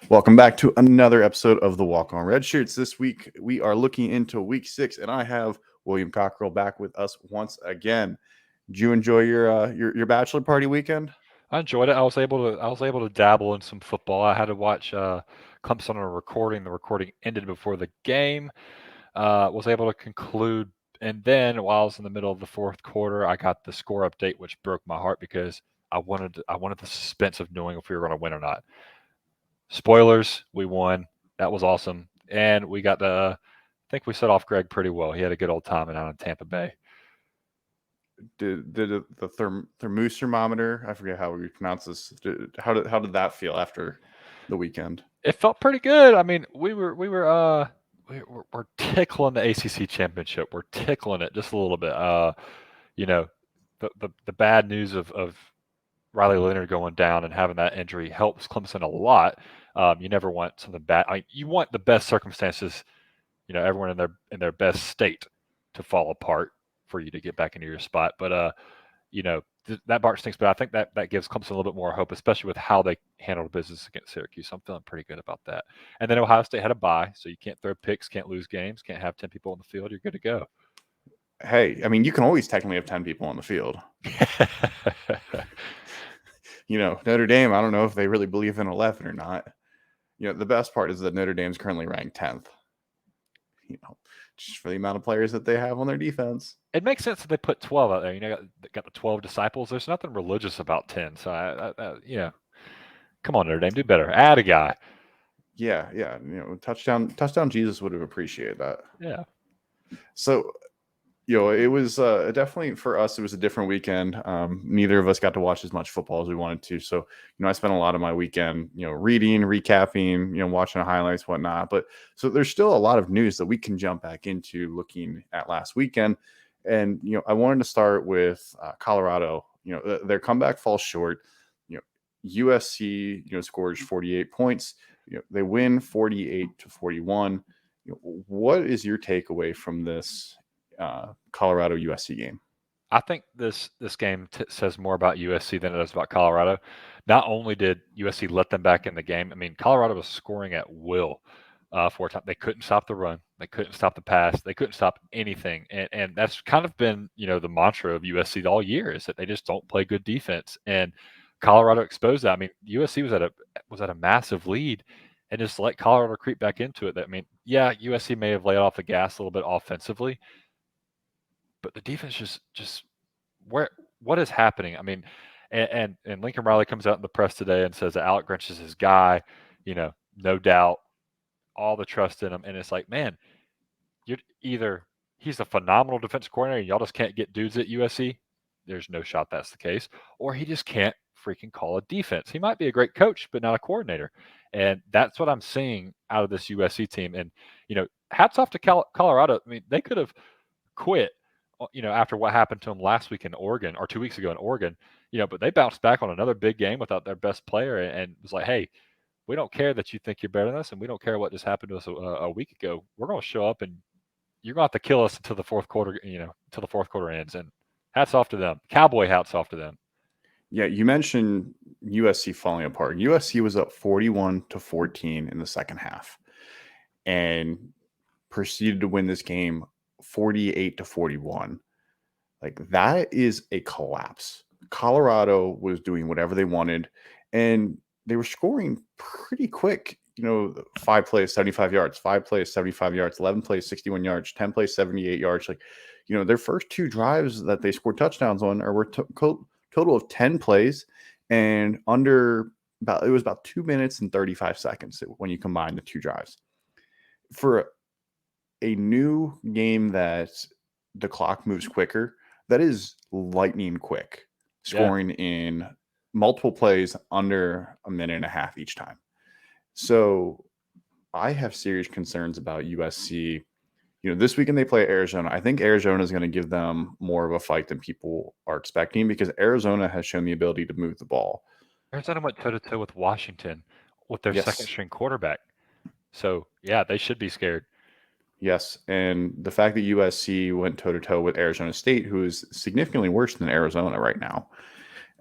Welcome back to another episode of the Walk On Red Shirts. This week we are looking into week 6, and I have William Cockrell back with us once again. Did you enjoy your bachelor party weekend? I enjoyed it. I was able to dabble in some football. I had to watch Clemson on a recording. The recording ended before the game. Was able to conclude, and then while I was in the middle of the fourth quarter, I got the score update, which broke my heart because I wanted the suspense of knowing if we were going to win or not. Spoilers, we won. That was awesome, and we got the. I think we set off Greg pretty well. He had a good old time out in Tampa Bay. Did the thermometer? I forget how we pronounce this. How did that feel after the weekend? It felt pretty good. I mean, we're tickling the ACC championship. We're tickling it just a little bit. You know, the bad news of Riley Leonard going down and having that injury helps Clemson a lot. You never want something bad. You want the best circumstances. Everyone in their best state to fall apart for you to get back into your spot. But that part stinks. But I think that gives Clemson a little bit more hope, especially with how they handled business against Syracuse. So I'm feeling pretty good about that. And then Ohio State had a bye, so you can't throw picks, can't lose games, can't have 10 people on the field. You're good to go. Hey, I mean, you can always technically have 10 people on the field. Notre Dame, I don't know if they really believe in 11 or not. The best part is that Notre Dame's currently ranked 10th. Just for the amount of players that they have on their defense. It makes sense that they put 12 out there. Got the 12 disciples. There's nothing religious about 10. So come on, Notre Dame, do better. Add a guy. Yeah. Touchdown Jesus would have appreciated that. Yeah. So, it was definitely for us. It was a different weekend. Neither of us got to watch as much football as we wanted to. So, I spent a lot of my weekend, reading, recapping, watching the highlights, whatnot. But so there's still a lot of news that we can jump back into looking at last weekend. And, I wanted to start with Colorado. Their comeback falls short. USC, scores 48 points. They win 48-41. What is your takeaway from this Colorado USC game? I think this game says more about USC than it does about Colorado. Not only did USC let them back in the game, I mean, Colorado was scoring at will for a time. They couldn't stop the run. They couldn't stop the pass. They couldn't stop anything. And that's kind of been, the mantra of USC all year is that they just don't play good defense. And Colorado exposed that. I mean, USC was at a massive lead and just let Colorado creep back into it. I mean, yeah, USC may have laid off the gas a little bit offensively, but the defense just what is happening? I mean, and Lincoln Riley comes out in the press today and says that Alec Grinch is his guy. No doubt, all the trust in him, and it's like, man, you're either he's a phenomenal defensive coordinator, and y'all just can't get dudes at USC. There's no shot that's the case, or he just can't freaking call a defense. He might be a great coach, but not a coordinator, and that's what I'm seeing out of this USC team. And hats off to Colorado. I mean, they could have quit after what happened to them last week in Oregon or 2 weeks ago in Oregon, but they bounced back on another big game without their best player and was like, hey, we don't care that you think you're better than us, and we don't care what just happened to us a week ago. We're going to show up, and you're going to have to kill us until the fourth quarter, until the fourth quarter ends. And hats off to them. Cowboy hats off to them. Yeah, you mentioned USC falling apart. USC was up 41-14 in the second half and proceeded to win this game 48-41. Like, that is a collapse. Colorado was doing whatever they wanted, and they were scoring pretty quick. 5 plays, 75 yards, 5 plays, 75 yards, 11 plays, 61 yards, 10 plays, 78 yards. Like, their first 2 drives that they scored touchdowns on were total of 10 plays and it was about 2 minutes and 35 seconds when you combine the 2 drives. For a new game that the clock moves quicker, that is lightning quick, scoring in multiple plays under a minute and a half each time. So I have serious concerns about USC. This weekend they play Arizona. I think Arizona is going to give them more of a fight than people are expecting because Arizona has shown the ability to move the ball. Arizona went toe-to-toe with Washington with their Yes. second-string quarterback. So, yeah, they should be scared. Yes, and the fact that USC went toe-to-toe with Arizona State, who is significantly worse than Arizona right now,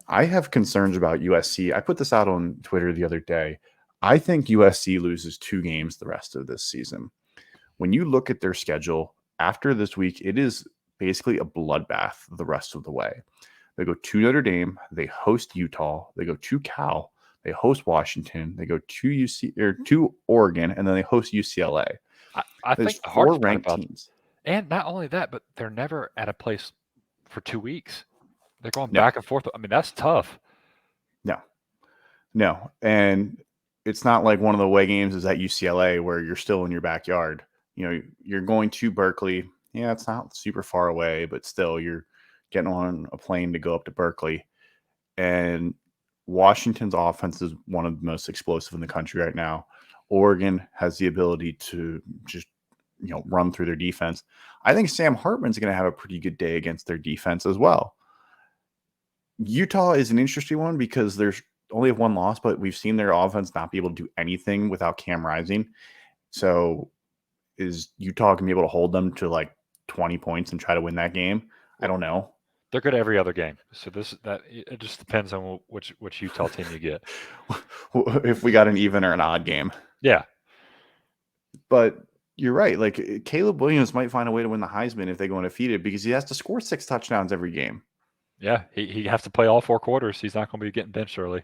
I have concerns about USC. I put this out on Twitter the other day. I think USC loses 2 games the rest of this season. When you look at their schedule after this week, it is basically a bloodbath the rest of the way. They go to Notre Dame, they host Utah, they go to Cal, they host Washington, they go to to Oregon, and then they host UCLA. I There's think the 4 hardest part ranked about, teams. and not only that, but they're never at a place for 2 weeks. They're going No, back and forth. I mean, that's tough. no. And it's not like one of the away games is at UCLA where you're still in your backyard. You're going to Berkeley. Yeah, it's not super far away, but still you're getting on a plane to go up to Berkeley. And Washington's offense is one of the most explosive in the country right now. Oregon has the ability to just run through their defense. I think Sam Hartman's going to have a pretty good day against their defense as well. Utah is an interesting one because there's only have one loss, but we've seen their offense not be able to do anything without Cam Rising. So is Utah going to be able to hold them to like 20 points and try to win that game? I don't know. They're good every other game. So it just depends on which Utah team you get. If we got an even or an odd game. Yeah. But you're right. Like Caleb Williams might find a way to win the Heisman if they go undefeated because he has to score 6 touchdowns every game. Yeah, he has to play all 4 quarters. He's not going to be getting benched early.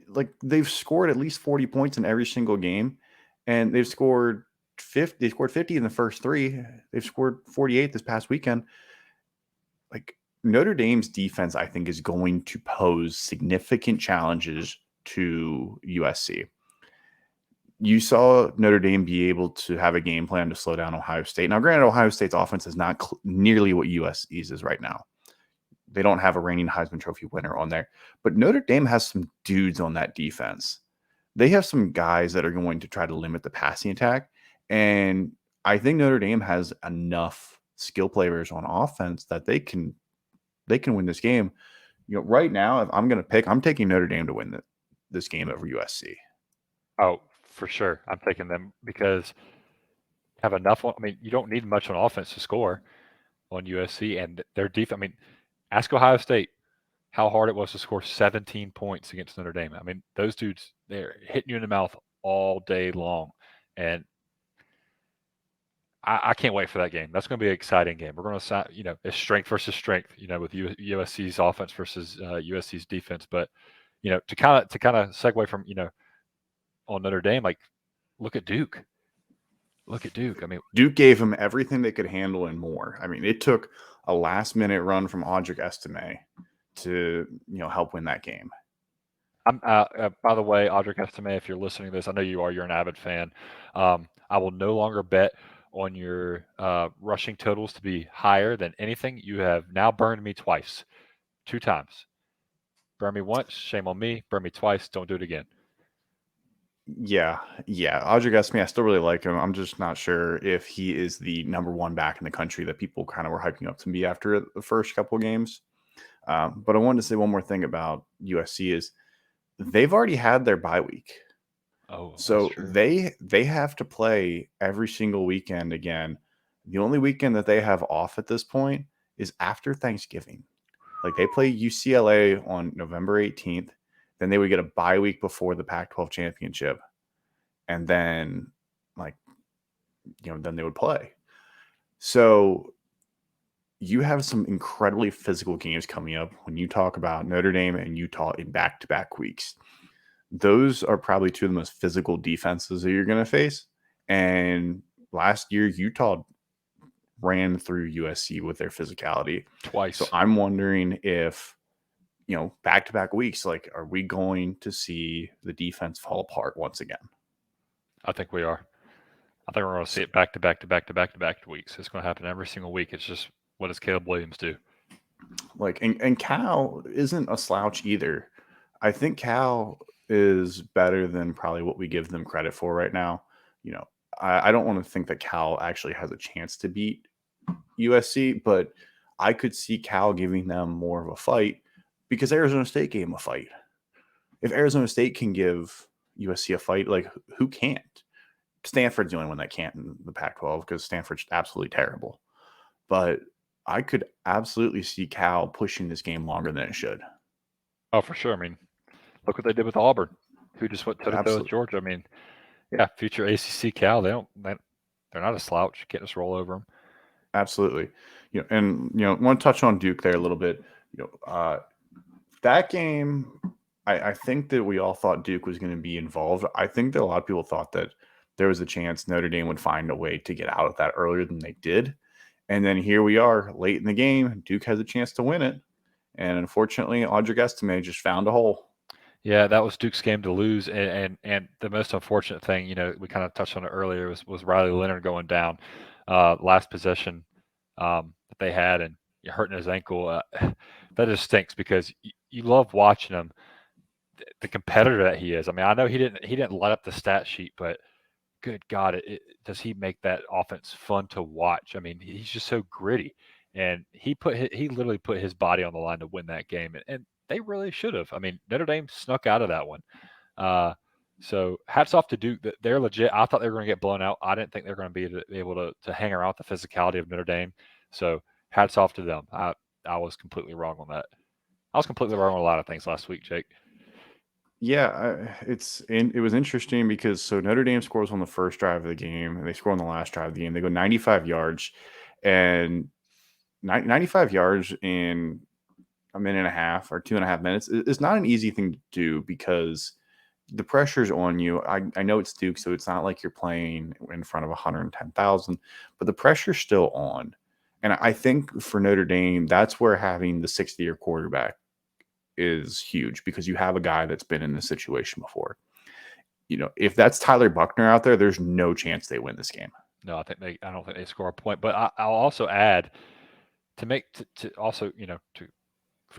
Like they've scored at least 40 points in every single game, and they've scored 50. They scored 50 in the first 3. They've scored 48 this past weekend. Like Notre Dame's defense, I think, is going to pose significant challenges to USC. You saw Notre Dame be able to have a game plan to slow down Ohio State. Now, granted, Ohio State's offense is not nearly what USC's is right now. They don't have a reigning Heisman Trophy winner on there. But Notre Dame has some dudes on that defense. They have some guys that are going to try to limit the passing attack. And I think Notre Dame has enough skill players on offense that they can win this game. Right now, if I'm going to pick, I'm taking Notre Dame to win this game over USC. Oh, for sure. I'm taking them because have enough. I mean, you don't need much on offense to score on USC and their defense. I mean, ask Ohio State how hard it was to score 17 points against Notre Dame. I mean, those dudes, they're hitting you in the mouth all day long. And I can't wait for that game. That's going to be an exciting game. We're going to, it's strength versus strength, with USC's offense versus USC's defense. But, to kind of segue from, on Notre Dame, like, look at Duke. Look at Duke. I mean, Duke gave them everything they could handle and more. I mean, it took a last-minute run from Audric Estime to help win that game. I'm by the way, Audric Estime, if you're listening to this, I know you are. You're an avid fan. I will no longer bet on your rushing totals to be higher than anything. You have now burned me twice, 2 times. Burn me once, shame on me. Burn me twice, don't do it again. Yeah. Audric Estime, I still really like him. I'm just not sure if he is the number 1 back in the country that people kind of were hyping up to be after the first couple games. But I wanted to say one more thing about USC is they've already had their bye week. Oh, so that's true. they have to play every single weekend again. The only weekend that they have off at this point is after Thanksgiving. Like they play UCLA on November 18th. Then they would get a bye week before the Pac-12 championship. And then then they would play. So you have some incredibly physical games coming up when you talk about Notre Dame and Utah in back-to-back weeks. Those are probably 2 of the most physical defenses that you're going to face. And last year, Utah ran through USC with their physicality Twice. So I'm wondering if, back-to-back weeks, like, are we going to see the defense fall apart once again? I think we are. I think we're going to see it back to back to back to back to back weeks. It's going to happen every single week. It's just, what does Caleb Williams do? Like, and Cal isn't a slouch either. I think Cal is better than probably what we give them credit for right now. I don't want to think that Cal actually has a chance to beat USC, but I could see Cal giving them more of a fight because Arizona State gave them a fight. If Arizona State can give USC a fight, like who can't? Stanford's the only one that can't in the Pac-12 because Stanford's absolutely terrible. But I could absolutely see Cal pushing this game longer than it should. Oh, for sure. I mean, look what they did with Auburn. who just went toe to toe with Absolutely. Georgia. I mean, yeah, future ACC Cal. They're not a slouch. You can't just roll over them. Absolutely. And want to touch on Duke there a little bit. That game, I think that we all thought Duke was going to be involved. I think that a lot of people thought that there was a chance Notre Dame would find a way to get out of that earlier than they did. And then here we are late in the game. Duke has a chance to win it. And unfortunately, Audric Estime just found a hole. Yeah, that was Duke's game to lose, and the most unfortunate thing, we kind of touched on it earlier, was Riley Leonard going down, last possession that they had, and hurting his ankle. That just stinks because you love watching him, the competitor that he is. I mean, I know he didn't light up the stat sheet, but good God, does he make that offense fun to watch? I mean, he's just so gritty, and he literally put his body on the line to win that game, and they really should have. I mean, Notre Dame snuck out of that one. So hats off to Duke. They're legit. I thought they were going to get blown out. I didn't think they were going to be able to hang around with the physicality of Notre Dame. So hats off to them. I was completely wrong on that. I was completely wrong on a lot of things last week, Jake. Yeah, it was interesting because Notre Dame scores on the first drive of the game, and they score on the last drive of the game. They go 95 yards, and 95 yards in a minute and a half or 2.5 minutes is not an easy thing to do because the pressure's on you. I know it's Duke, so it's not like you're playing in front of 110,000, but the pressure's still on. And I think for Notre Dame, that's where having the 60-year quarterback is huge because you have a guy that's been in this situation before. If that's Tyler Buckner out there, there's no chance they win this game. No, I don't think they score a point. But I'll also add for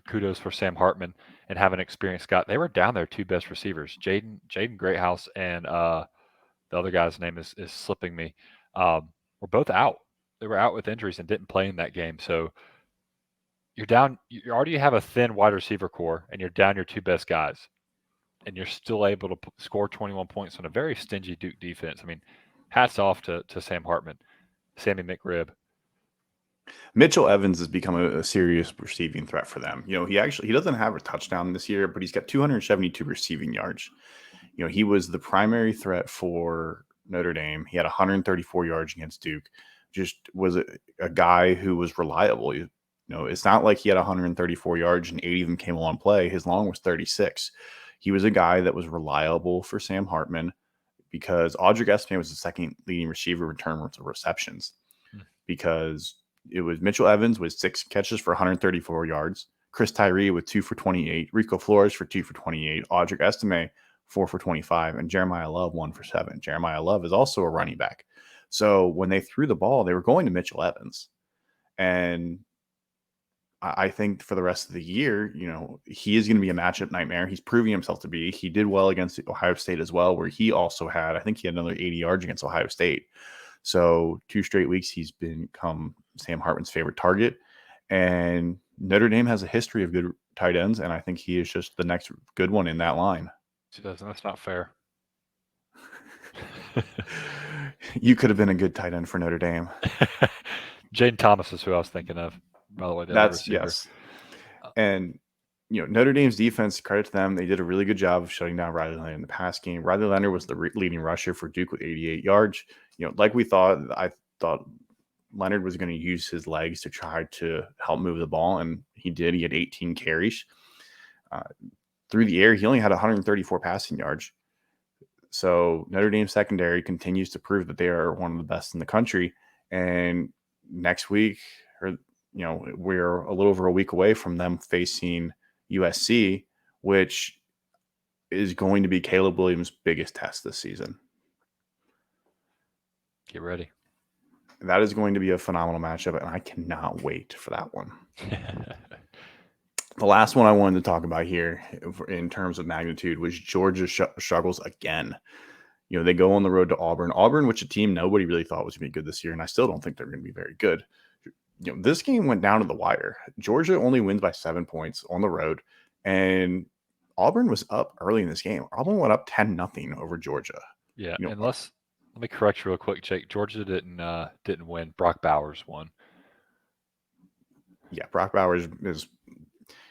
kudos for Sam Hartman and having an experienced guy. They were down their two best receivers, Jaden Greathouse, and the other guy's name is slipping me. Were both out. They were out with injuries and didn't play in that game. So you're down. You already have a thin wide receiver core, and you're down your two best guys, and you're still able to score 21 points on a very stingy Duke defense. I mean, hats off to Sam Hartman, Sammy McRib. Mitchell Evans has become a serious receiving threat for them. He doesn't have a touchdown this year, but he's got 272 receiving yards. He was the primary threat for Notre Dame. He had 134 yards against Duke. Just was a guy who was reliable. It's not like he had 134 yards and 80 of them came on play. His long was 36. He was a guy that was reliable for Sam Hartman because Audric Estime was the second leading receiver in terms of receptions because it was Mitchell Evans with 6 catches for 134 yards, Chris Tyree with 2 for 28, Rico Flores for 2 for 28, Audric Estime 4 for 25, and Jeremiah Love 1 for 7. Jeremiah Love is also a running back. So when they threw the ball, they were going to Mitchell Evans. And I think for the rest of the year, he is going to be a matchup nightmare. He's proving himself to be. He did well against Ohio State as well, where he also had, I think he had another 80 yards against Ohio State. So 2 straight weeks, he's become Sam Hartman's favorite target. And Notre Dame has a history of good tight ends, and I think he is just the next good one in that line. That's not fair. You could have been a good tight end for Notre Dame. Jaden Thomas is who I was thinking of, by the way. That's yes. And Notre Dame's defense, credit to them, they did a really good job of shutting down Riley Leonard in the pass game. Riley Leonard was the leading rusher for Duke with 88 yards. Like we thought, I thought Leonard was going to use his legs to try to help move the ball, and he did. He had 18 carries. Through the air, he only had 134 passing yards. So Notre Dame secondary continues to prove that they are one of the best in the country. And next week, we're a little over a week away from them facing USC, which is going to be Caleb Williams' biggest test this season. Get ready. That is going to be a phenomenal matchup, and I cannot wait for that one. The last one I wanted to talk about here in terms of magnitude was Georgia struggles again. They go on the road to Auburn. Auburn, which a team nobody really thought was going to be good this year, and I still don't think they're going to be very good. This game went down to the wire. Georgia only wins by 7 points on the road, and Auburn was up early in this game. Auburn went up 10-0 over Georgia. Yeah, let me correct you real quick, Jake. Georgia didn't win. Brock Bowers won. Yeah, Brock Bowers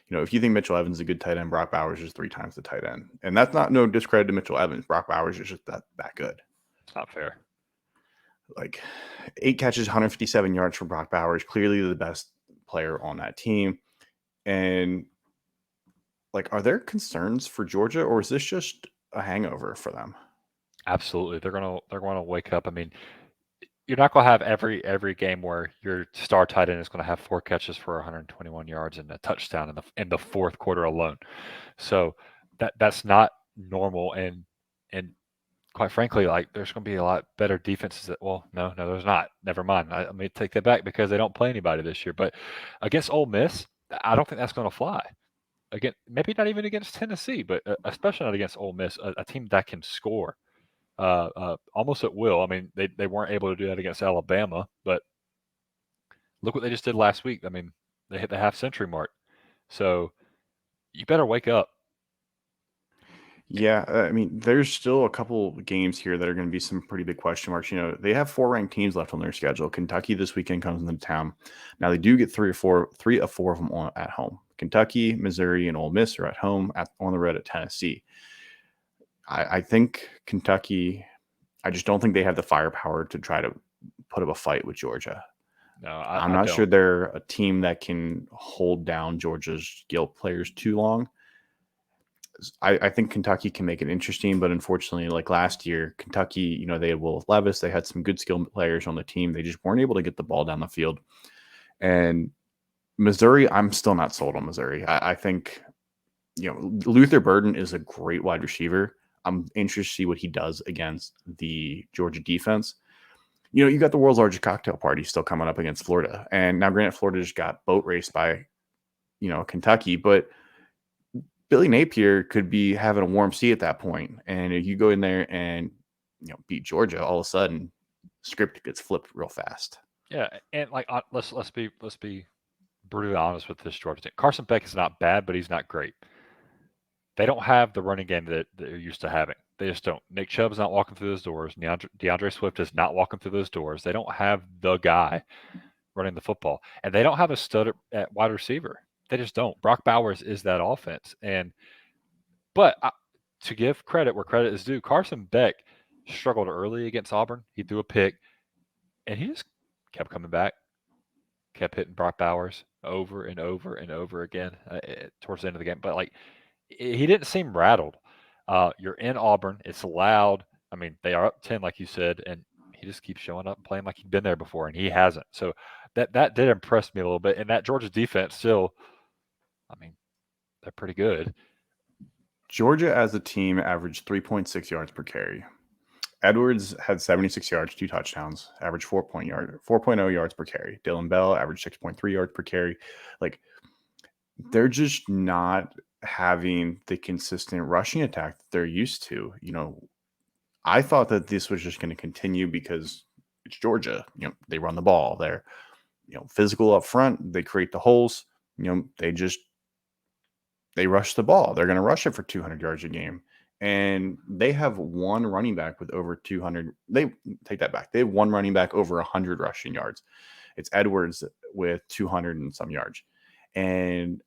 if you think Mitchell Evans is a good tight end, Brock Bowers is 3 times the tight end. And that's not no discredit to Mitchell Evans. Brock Bowers is just that good. It's not fair. Like 8 catches, 157 yards for Brock Bowers, clearly the best player on that team. And like, are there concerns for Georgia, or is this just a hangover for them? Absolutely. They're gonna wake up. I mean, you're not gonna have every game where your star tight end is gonna have 4 catches for 121 yards and a touchdown in the fourth quarter alone. So that's not normal, and quite frankly, like there's going to be a lot better defenses. No, there's not. Never mind. Let me take that back because they don't play anybody this year. But against Ole Miss, I don't think that's going to fly. Again, maybe not even against Tennessee, but especially not against Ole Miss, a team that can score almost at will. I mean, they weren't able to do that against Alabama, but look what they just did last week. I mean, they hit the half-century mark. So you better wake up. Yeah, I mean, there's still a couple games here that are going to be some pretty big question marks. They have 4 ranked teams left on their schedule. Kentucky this weekend comes into town. Now they do get 3 of 4 of them at home. Kentucky, Missouri, and Ole Miss are at home on the road at Tennessee. I think Kentucky. I just don't think they have the firepower to try to put up a fight with Georgia. No, I'm not sure they're a team that can hold down Georgia's skilled players too long. I think Kentucky can make it interesting, but unfortunately, like last year, Kentucky, they had Will Levis. They had some good skilled players on the team. They just weren't able to get the ball down the field. And Missouri, I'm still not sold on Missouri. I think, Luther Burden is a great wide receiver. I'm interested to see what he does against the Georgia defense. You got the world's largest cocktail party still coming up against Florida. And now, granted, Florida just got boat raced by, Kentucky, but Billy Napier could be having a warm seat at that point. And if you go in there and, beat Georgia, all of a sudden, script gets flipped real fast. Yeah, and like let's be brutally honest with this Georgia team. Carson Beck is not bad, but he's not great. They don't have the running game that they're used to having. They just don't. Nick Chubb's not walking through those doors. DeAndre Swift is not walking through those doors. They don't have the guy running the football, and they don't have a stud at wide receiver. They just don't. Brock Bowers is that offense, but to give credit where credit is due, Carson Beck struggled early against Auburn. He threw a pick, and he just kept coming back, kept hitting Brock Bowers over and over and over again towards the end of the game. But he didn't seem rattled. You're in Auburn. It's loud. I mean, they are up 10, like you said, and he just keeps showing up and playing like he'd been there before, and he hasn't. So that did impress me a little bit. And that Georgia defense still, I mean, they're pretty good. Georgia as a team averaged 3.6 yards per carry. Edwards had 76 yards, 2 touchdowns, averaged 4.0 yards per carry. Dylan Bell averaged 6.3 yards per carry. Like, they're just not having the consistent rushing attack that they're used to. I thought that this was just going to continue because it's Georgia. They run the ball. They're, physical up front. They create the holes. They rush the ball. They're going to rush it for 200 yards a game. And they have one running back with over 200. They take that back. They have one running back over 100 rushing yards. It's Edwards with 200 and some yards. And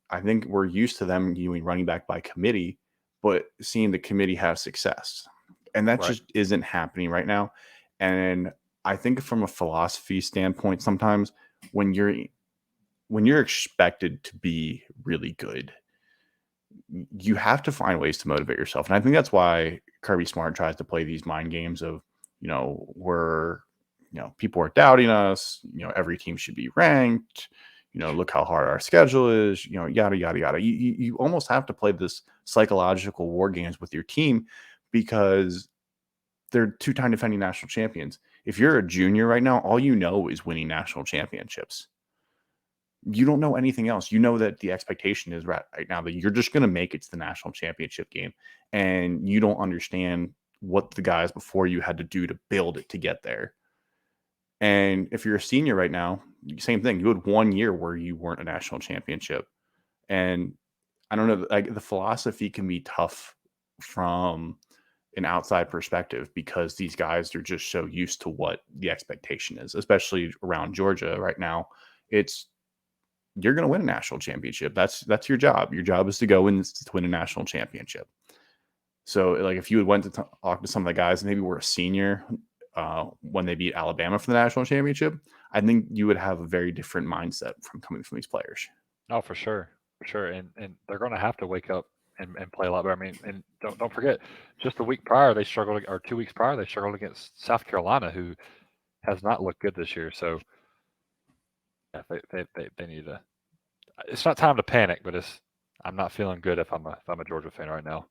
I think we're used to them doing running back by committee, but seeing the committee have success. And that just isn't happening right now. And I think from a philosophy standpoint, sometimes when you're expected to be really good, you have to find ways to motivate yourself. And I think that's why Kirby Smart tries to play these mind games of, people are doubting us, every team should be ranked, look how hard our schedule is, yada, yada, yada. You almost have to play this psychological war games with your team because they're 2-time defending national champions. If you're a junior right now, all you know is winning national championships. You don't know anything else. You know that the expectation is right now that you're just going to make it to the national championship game. And you don't understand what the guys before you had to do to build it to get there. And if you're a senior right now, same thing. You had 1 year where you weren't a national championship. And I don't know, the philosophy can be tough from an outside perspective because these guys are just so used to what the expectation is, especially around Georgia right now. It's you're going to win a national championship. That's your job. Your job is to go and to win a national championship. So, like, if you had went to talk to some of the guys, maybe were a senior when they beat Alabama for the national championship, I think you would have a very different mindset from coming from these players. Oh, for sure, and they're going to have to wake up and play a lot better. I mean, and don't forget, just a week prior they struggled, or 2 weeks prior they struggled against South Carolina, who has not looked good this year. So, yeah, they need to. It's not time to panic, but I'm not feeling good if I'm a Georgia fan right now.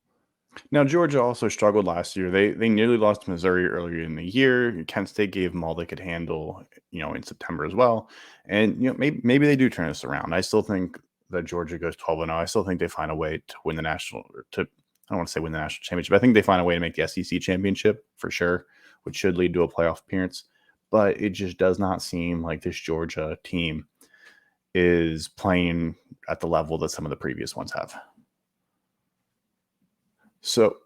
Now, Georgia also struggled last year. They nearly lost to Missouri earlier in the year. Kent State gave them all they could handle, in September as well. And maybe they do turn this around. I still think that Georgia goes 12-0. I still think they find a way to win the national, or to, I don't want to say win the national championship. I think they find a way to make the SEC championship for sure, which should lead to a playoff appearance. But it just does not seem like this Georgia team is playing at the level that some of the previous ones have. So,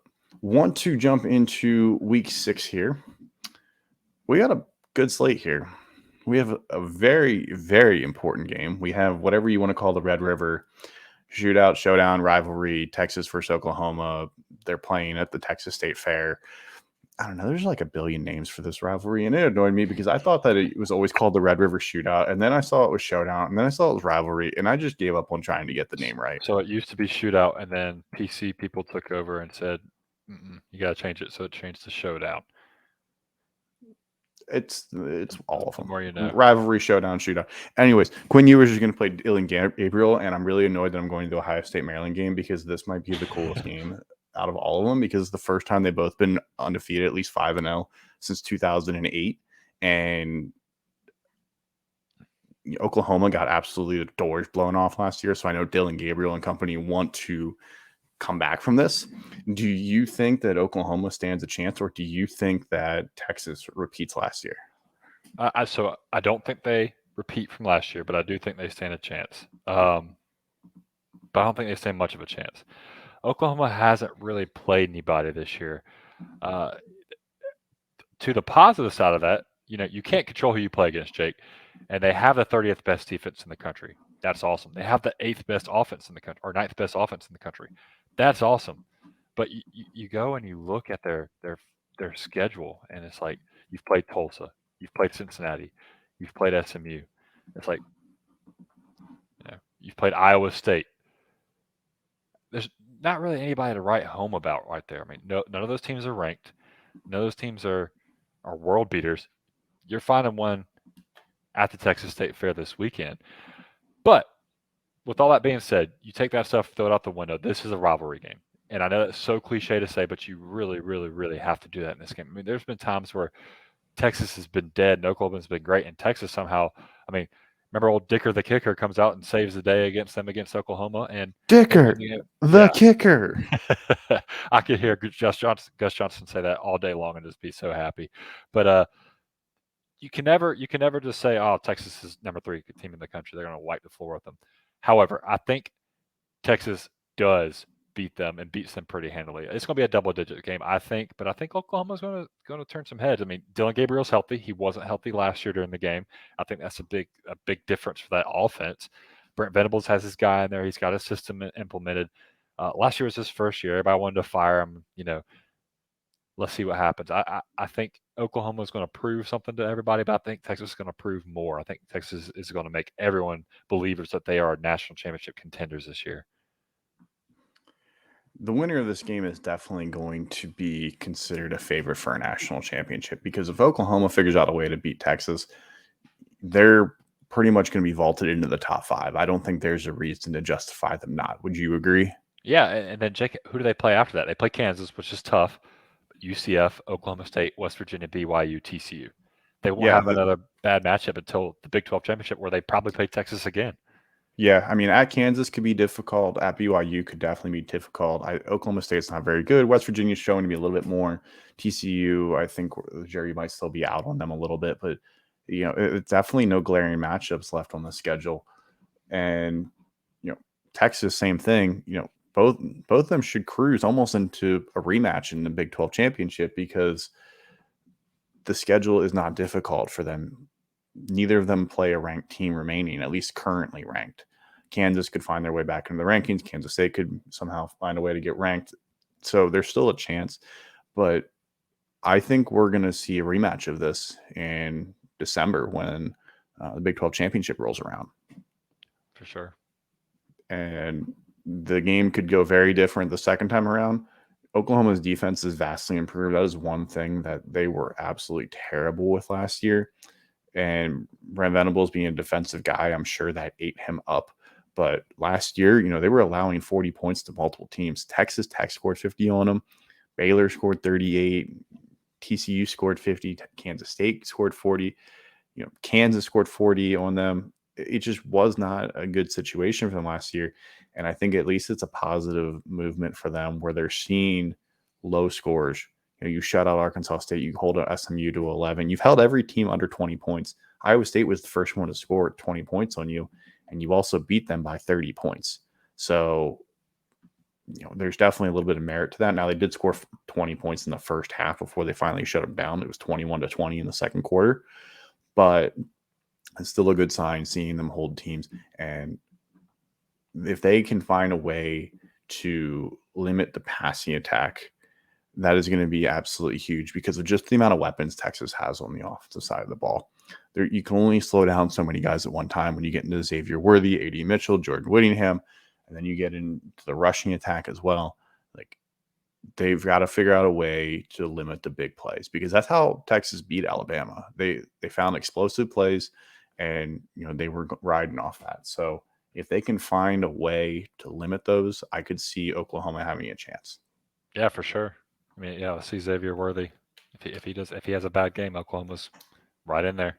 want to jump into week 6 here. We got a good slate here. We have a very, very important game. We have whatever you want to call the Red River Showdown, rivalry, Texas versus Oklahoma. They're playing at the Texas State Fair. I don't know. There's like a billion names for this rivalry, and it annoyed me because I thought that it was always called the Red River Shootout, and then I saw it was Showdown, and then I saw it was rivalry, and I just gave up on trying to get the name right. So it used to be Shootout, and then PC people took over and said, "You got to change it," so it changed to Showdown. It's all of them. More you know. Rivalry, Showdown, Shootout. Anyways, Quinn Ewers is going to play Dylan Gabriel, and I'm really annoyed that I'm going to the Ohio State Maryland game because this might be the coolest game out of all of them, because it's the first time they've both been undefeated, at least 5-0 since 2008, and Oklahoma got absolutely the doors blown off last year. So I know Dylan Gabriel and company want to come back from this. Do you think that Oklahoma stands a chance, or do you think that Texas repeats last year? So I don't think they repeat from last year, but I do think they stand a chance. But I don't think they stand much of a chance. Oklahoma hasn't really played anybody this year. To the positive side of that, you can't control who you play against, Jake, and they have the 30th best defense in the country. That's awesome. They have the 8th best offense in the country, or 9th best offense in the country. That's awesome. But you go and you look at their schedule, and it's like, you've played Tulsa, you've played Cincinnati, you've played SMU. It's like, you've played Iowa State. There's not really anybody to write home about right there. I mean, none of those teams are ranked. None of those teams are world beaters. You're finding one at the Texas State Fair this weekend. But with all that being said, you take that stuff, throw it out the window. This is a rivalry game. And I know it's so cliche to say, but you really, really, really have to do that in this game. I mean, there's been times where Texas has been dead and Oklahoma's been great, and Texas somehow, remember old Dicker the kicker comes out and saves the day against Oklahoma, and Dicker the kicker. I could hear Gus Johnson say that all day long and just be so happy. But you can never just say, "Oh, Texas is number 3 team in the country. They're going to wipe the floor with them." However, I think Texas does beat them and beats them pretty handily. It's going to be a double-digit game, I think, but I think Oklahoma's going to turn some heads. I mean, Dylan Gabriel's healthy. He wasn't healthy last year during the game. I think that's a big difference for that offense. Brent Venables has his guy in there. He's got a system implemented. Last year was his first year. Everybody wanted to fire him. Let's see what happens. I think Oklahoma is going to prove something to everybody, but I think Texas is going to prove more. I think Texas is going to make everyone believers that they are national championship contenders this year. The winner of this game is definitely going to be considered a favorite for a national championship, because if Oklahoma figures out a way to beat Texas, they're pretty much going to be vaulted into the top 5. I don't think there's a reason to justify them not. Would you agree? Yeah, and then Jake, who do they play after that? They play Kansas, which is tough. UCF, Oklahoma State, West Virginia, BYU, TCU. They won't have another bad matchup until the Big 12 championship, where they probably play Texas again. Yeah, I mean, at Kansas could be difficult. At BYU could definitely be difficult. Oklahoma State's not very good. West Virginia's showing to be a little bit more. TCU, I think Jerry might still be out on them a little bit, but it's definitely no glaring matchups left on the schedule. And Texas, same thing. Both of them should cruise almost into a rematch in the Big 12 championship, because the schedule is not difficult for them. neither of them play a ranked team remaining, at least currently ranked. Kansas could find their way back into the rankings. Kansas State could somehow find a way to get ranked. So there's still a chance. But I think we're going to see a rematch of this in December when the Big 12 championship rolls around. For sure. And the game could go very different the second time around. Oklahoma's defense is vastly improved. That is one thing that they were absolutely terrible with last year. And Brent Venables being a defensive guy, I'm sure that ate him up. But last year, they were allowing 40 points to multiple teams. Texas Tech scored 50 on them. Baylor scored 38. TCU scored 50. Kansas State scored 40. Kansas scored 40 on them. It just was not a good situation for them last year. And I think at least it's a positive movement for them where they're seeing low scores. You shut out Arkansas State, you hold SMU to 11. You've held every team under 20 points. Iowa State was the first one to score 20 points on you, and you also beat them by 30 points. So, there's definitely a little bit of merit to that. Now, they did score 20 points in the first half before they finally shut them down. It was 21-20 in the second quarter. But it's still a good sign seeing them hold teams. And if they can find a way to limit the passing attack, that is going to be absolutely huge because of just the amount of weapons Texas has on the offensive side of the ball. You can only slow down so many guys at one time when you get into Xavier Worthy, A.D. Mitchell, Jordan Whittingham, and then you get into the rushing attack as well. Like, they've got to figure out a way to limit the big plays because that's how Texas beat Alabama. They found explosive plays, and they were riding off that. So if they can find a way to limit those, I could see Oklahoma having a chance. Yeah, for sure. I mean, I see Xavier Worthy. If he has a bad game, Oklahoma's right in there.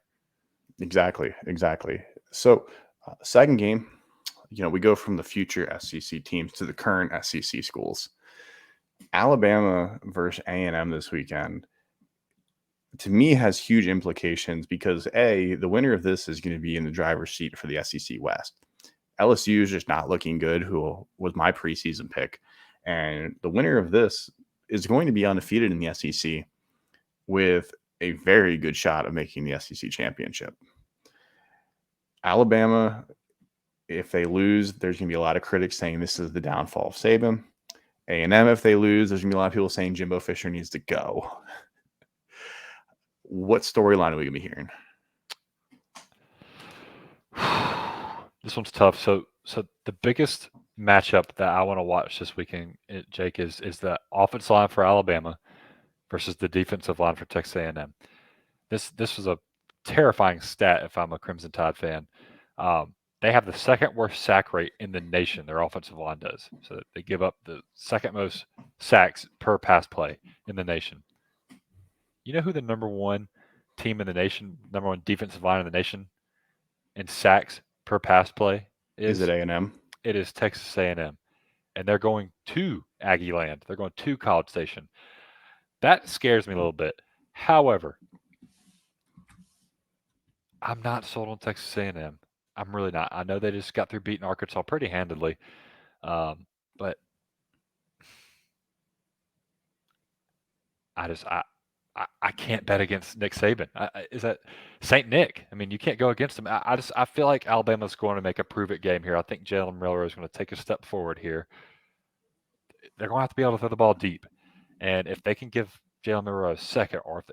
Exactly. So second game, we go from the future SEC teams to the current SEC schools. Alabama versus A&M this weekend, to me, has huge implications because the winner of this is going to be in the driver's seat for the SEC West. LSU is just not looking good, who was my preseason pick. And the winner of this is going to be undefeated in the SEC with a very good shot of making the SEC championship. Alabama, if they lose, there's going to be a lot of critics saying this is the downfall of Saban. A&M, if they lose, there's going to be a lot of people saying Jimbo Fisher needs to go. What storyline are we going to be hearing? This one's tough. So the biggest matchup that I want to watch this weekend, Jake, is the offensive line for Alabama versus the defensive line for Texas A&M. This was a terrifying stat if I'm a Crimson Tide fan. They have the second worst sack rate in the nation. Their offensive line does. So they give up the second most sacks per pass play in the nation. You know who the number one team in the nation, number one defensive line in the nation in sacks per pass play is? Is it A&M? It is Texas A&M. And they're going to Aggie land. They're going to College Station. That scares me a little bit. However, I'm not sold on Texas A&M. I'm really not. I know they just got through beating Arkansas pretty handedly, but I can't bet against Nick Saban. Is that Saint Nick? I mean, you can't go against him. I feel like Alabama's going to make a prove-it game here. I think Jalen Miller is going to take a step forward here. They're going to have to be able to throw the ball deep, and if they can give Jalen Miller a second, or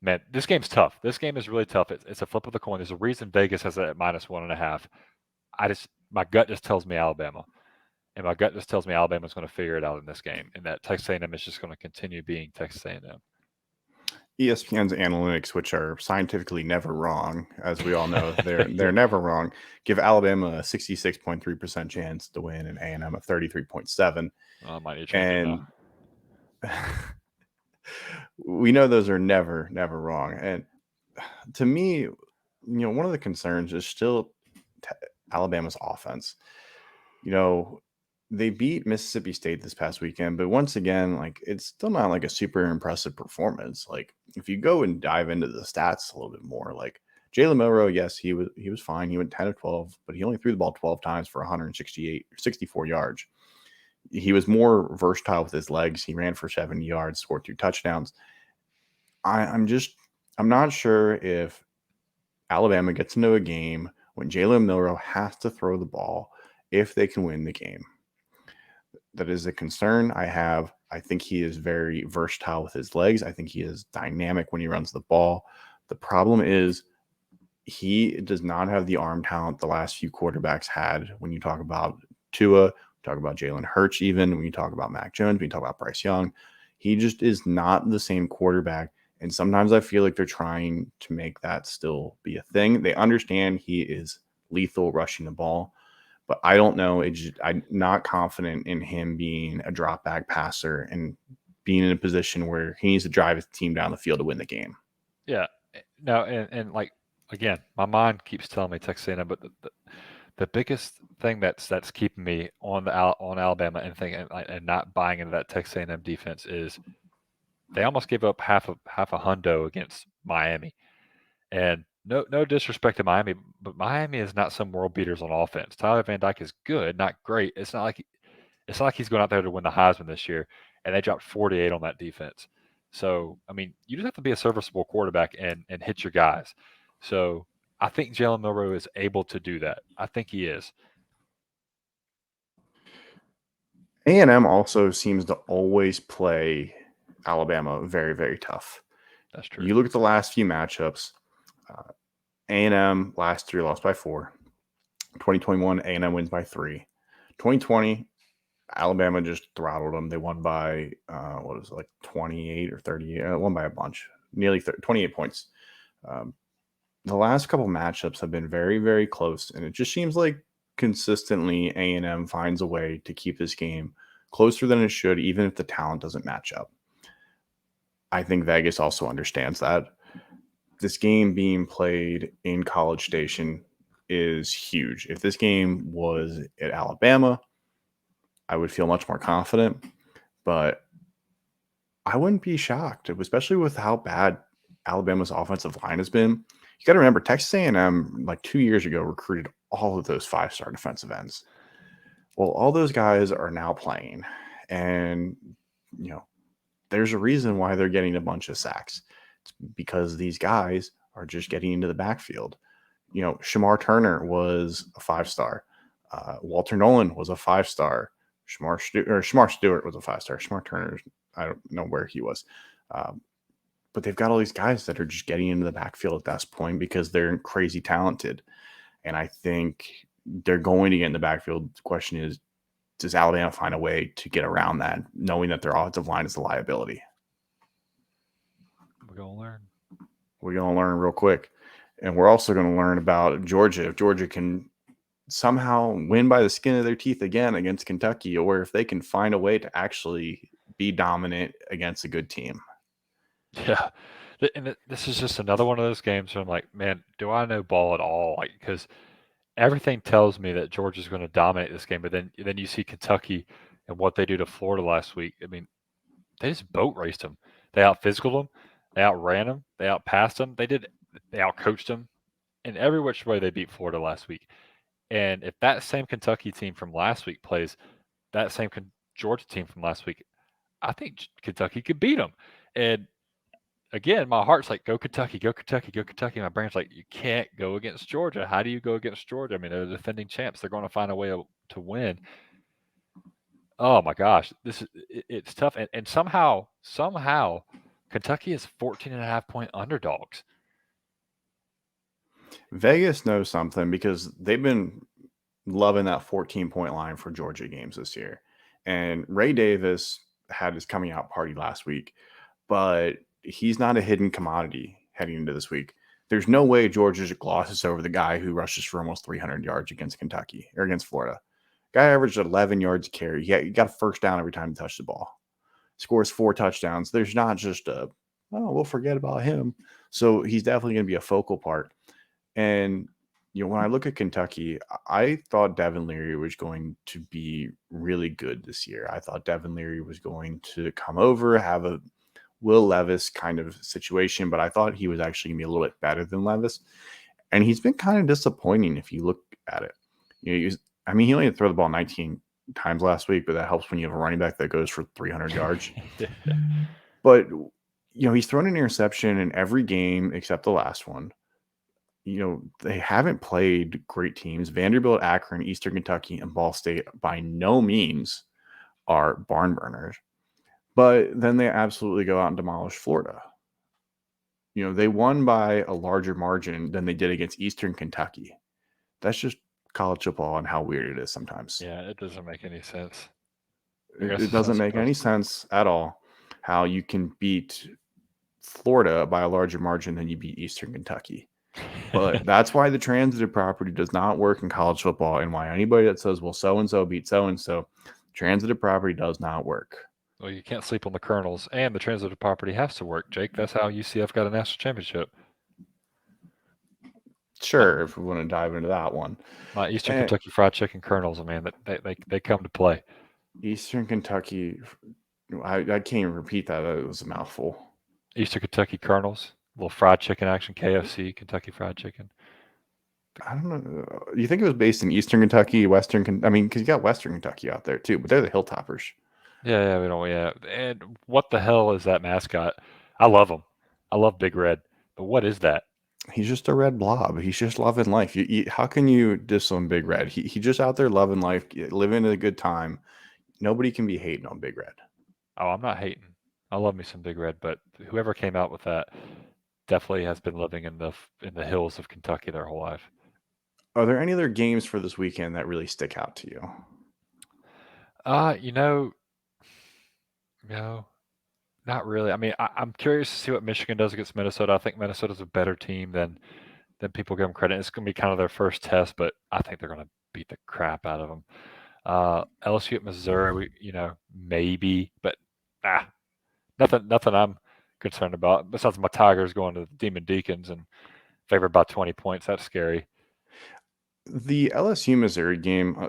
man, this game's tough. This game is really tough. It's a flip of the coin. There's a reason Vegas has it at -1.5. My gut just tells me Alabama. And my gut just tells me Alabama's going to figure it out in this game, and that Texas A&M is just going to continue being Texas A&M. ESPN's analytics, which are scientifically never wrong, as we all know, they're never wrong, give Alabama a 66.3% chance to win and A&M a 33.7%. I might need to change it now. We know those are never wrong. And to me, one of the concerns is still Alabama's offense. They beat Mississippi State this past weekend, but once again, it's still not like a super impressive performance. If you go and dive into the stats a little bit more, Jalen Milroe, yes, he was fine. He went 10 of 12, but he only threw the ball 12 times for 64 yards. He was more versatile with his legs. He ran for 70 yards, scored 2 touchdowns. I'm just I'm not sure if Alabama gets into a game when Jalen Milroe has to throw the ball if they can win the game. That is a concern I have. I think he is very versatile with his legs. I think he is dynamic when he runs the ball. The problem is he does not have the arm talent the last few quarterbacks had. When you talk about Tua, talk about Jalen Hurts, even when you talk about Mac Jones, when you talk about Bryce Young, he just is not the same quarterback. And sometimes I feel like they're trying to make that still be a thing. They understand he is lethal rushing the ball, but I don't know. I'm not confident in him being a drop back passer and being in a position where he needs to drive his team down the field to win the game. Yeah. No, and like again, my mind keeps telling me Texas A&M, but the biggest thing that's keeping me on Alabama and thinking and not buying into that Texas A&M defense is they almost gave up half a hundo against Miami. And no disrespect to Miami, but Miami is not some world beaters on offense. Tyler Van Dyke is good, not great. It's not like he's going out there to win the Heisman this year, and they dropped 48 on that defense. So I mean, you just have to be a serviceable quarterback and hit your guys. So I think Jalen Milroe is able to do that. I think he is. A&M also seems to always play Alabama very, very tough. That's true. You look at the last few matchups. A&M last year lost by 4. 2021, A&M wins by 3. 2020, Alabama just throttled them. They won by, 28 or 38? Won by a bunch, nearly 28 points. The last couple matchups have been very, very close, and it just seems like consistently A&M finds a way to keep this game closer than it should, even if the talent doesn't match up. I think Vegas also understands that. This game being played in College Station is huge. If this game was at Alabama, I would feel much more confident, but I wouldn't be shocked, especially with how bad Alabama's offensive line has been. You got to remember, Texas A&M, like 2 years ago, recruited all of those 5-star defensive ends. Well, all those guys are now playing, and there's a reason why they're getting a bunch of sacks. It's because these guys are just getting into the backfield. Shamar Turner was a 5-star. Walter Nolan was a 5-star. Shamar Stewart was a 5-star. Shamar Turner, I don't know where he was. But they've got all these guys that are just getting into the backfield at this point because they're crazy talented. And I think they're going to get in the backfield. The question is, does Alabama find a way to get around that, knowing that their offensive line is a liability? We're going to learn. We're going to learn real quick. And we're also going to learn about Georgia. If Georgia can somehow win by the skin of their teeth again against Kentucky, or if they can find a way to actually be dominant against a good team. Yeah. And this is just another one of those games where I'm like, man, do I know ball at all? Like, because everything tells me that Georgia's going to dominate this game, but then you see Kentucky and what they do to Florida last week. I mean, they just boat raced them. They out physicaled them. They outran them. They outpassed them. They outcoached them. In every which way, they beat Florida last week. And if that same Kentucky team from last week plays that same Georgia team from last week, I think Kentucky could beat them. And again, my heart's like, go Kentucky, go Kentucky, go Kentucky. My brain's like, you can't go against Georgia. How do you go against Georgia? I mean, they're the defending champs. They're going to find a way to win. Oh my gosh, it's tough. And somehow, Kentucky is 14.5-point underdogs. Vegas knows something because they've been loving that 14-point line for Georgia games this year. And Ray Davis had his coming out party last week, but he's not a hidden commodity heading into this week. There's no way Georgia glosses over the guy who rushes for almost 300 yards against Kentucky or against Florida. Guy averaged 11 yards a carry. He got a first down every time he touched the ball. Scores 4 touchdowns. There's not just we'll forget about him. So he's definitely going to be a focal part. And when I look at Kentucky, I thought Devin Leary was going to be really good this year. I thought Devin Leary was going to come over, have a Will Levis kind of situation, but I thought he was actually going to be a little bit better than Levis. And he's been kind of disappointing if you look at it. He only had to throw the ball 19 times last week, but that helps when you have a running back that goes for 300 yards. But He's thrown an interception in every game except the last one. They haven't played great teams. Vanderbilt, Akron, Eastern Kentucky, and Ball State by no means are barn burners. But then they absolutely go out and demolish Florida. They won by a larger margin than they did against Eastern Kentucky. That's just college football and how weird it is sometimes. Yeah, it doesn't make any sense. It doesn't make any sense at all how you can beat Florida by a larger margin than you beat Eastern Kentucky. But that's why the transitive property does not work in college football, and why anybody that says, well, so-and-so beat so-and-so, transitive property does not work. Well, you can't sleep on the kernels, and the transitive property has to work, Jake. That's how UCF got a national championship. Sure, if we want to dive into that one. My Eastern Kentucky Fried Chicken kernels, man, they come to play. Eastern Kentucky, I can't even repeat that. It was a mouthful. Eastern Kentucky kernels, little fried chicken action, KFC, Kentucky Fried Chicken. I don't know. You think it was based in Eastern Kentucky, because you got Western Kentucky out there too, but they're the Hilltoppers. Yeah, we don't. Yeah, and what the hell is that mascot? I love him. I love Big Red, but what is that? He's just a red blob. He's just loving life. How can you diss on Big Red? He just out there loving life, living a good time. Nobody can be hating on Big Red. Oh, I'm not hating. I love me some Big Red, but whoever came out with that definitely has been living in the hills of Kentucky their whole life. Are there any other games for this weekend that really stick out to you? No, not really. I mean, I'm curious to see what Michigan does against Minnesota. I think Minnesota's a better team than people give them credit. It's going to be kind of their first test, but I think they're going to beat the crap out of them. LSU at Missouri, maybe, but nothing I'm concerned about. Besides my Tigers going to the Demon Deacons and favored by 20 points, that's scary. The LSU Missouri game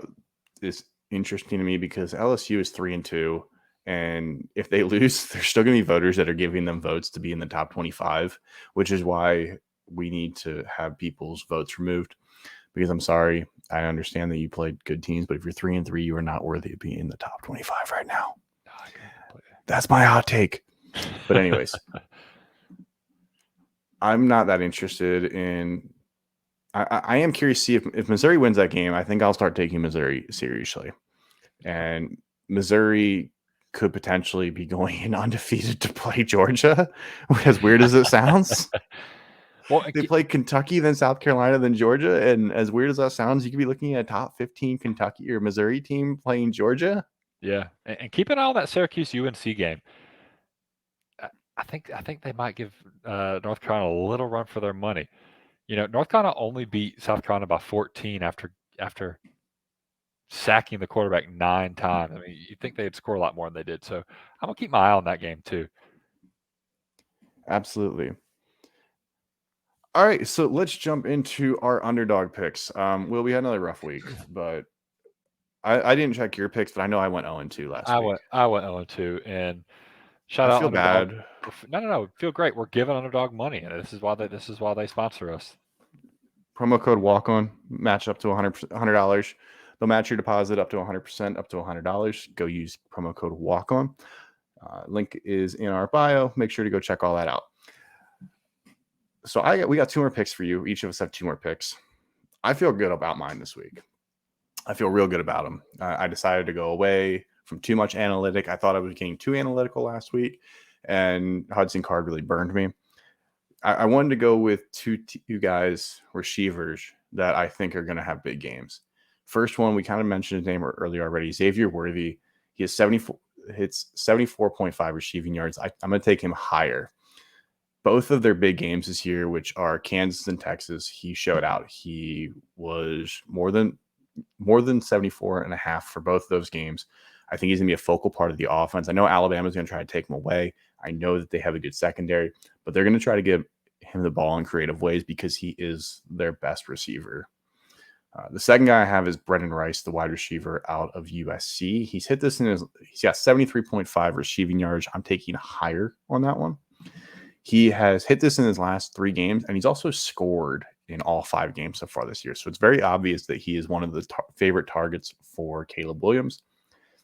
is interesting to me because LSU is 3-2, and if they lose, there's still going to be voters that are giving them votes to be in the top 25, which is why we need to have people's votes removed. Because I'm sorry, I understand that you played good teams, but if you're 3-3, you are not worthy of being in the top 25 right now. That's my hot take. But anyways, I'm not that interested in. I am curious to see if Missouri wins that game. I think I'll start taking Missouri seriously, and Missouri could potentially be going in undefeated to play Georgia. As weird as it sounds. Well, they play Kentucky, then South Carolina, then Georgia. And as weird as that sounds, you could be looking at a top 15 Kentucky or Missouri team playing Georgia. Yeah, and keep an eye on that Syracuse UNC game. I think they might give North Carolina a little run for their money. North Carolina only beat South Carolina by 14 after sacking the quarterback 9 times. I mean, you'd think they'd score a lot more than they did. So I'm gonna keep my eye on that game too. Absolutely. All right, so let's jump into our underdog picks. Will, we had another rough week, but I didn't check your picks, but I know I went 0-2 last week. I went 0-2, and shout out feel Underdog. bad. No, feel great. We're giving Underdog money, and this is why they sponsor us. Promo code walk on, match up to $100. They'll match your deposit up to 100%, up to $100. Go use promo code walk on. Link is in our bio. Make sure to go check all that out. So we got 2 more picks for you. Each of us have 2 more picks. I feel good about mine this week. I feel real good about them. I decided to go away from too much analytic. I thought I was getting too analytical last week, and Hudson Card really burned me. I wanted to go with two guys, receivers, that I think are going to have big games. First one, we kind of mentioned his name earlier already, Xavier Worthy. He has 74.5 receiving yards. I'm going to take him higher. Both of their big games this year, which are Kansas and Texas, he showed out. He was more than 74.5 for both of those games. I think he's going to be a focal part of the offense. I know Alabama's going to try to take him away. I know that they have a good secondary, but they're going to try to give him the ball in creative ways because he is their best receiver. The second guy I have is Brendan Rice, the wide receiver out of USC. He's got 73.5 receiving yards. I'm taking higher on that one. He has hit this in his last 3 games, and he's also scored in all 5 games so far this year. So it's very obvious that he is one of the favorite targets for Caleb Williams.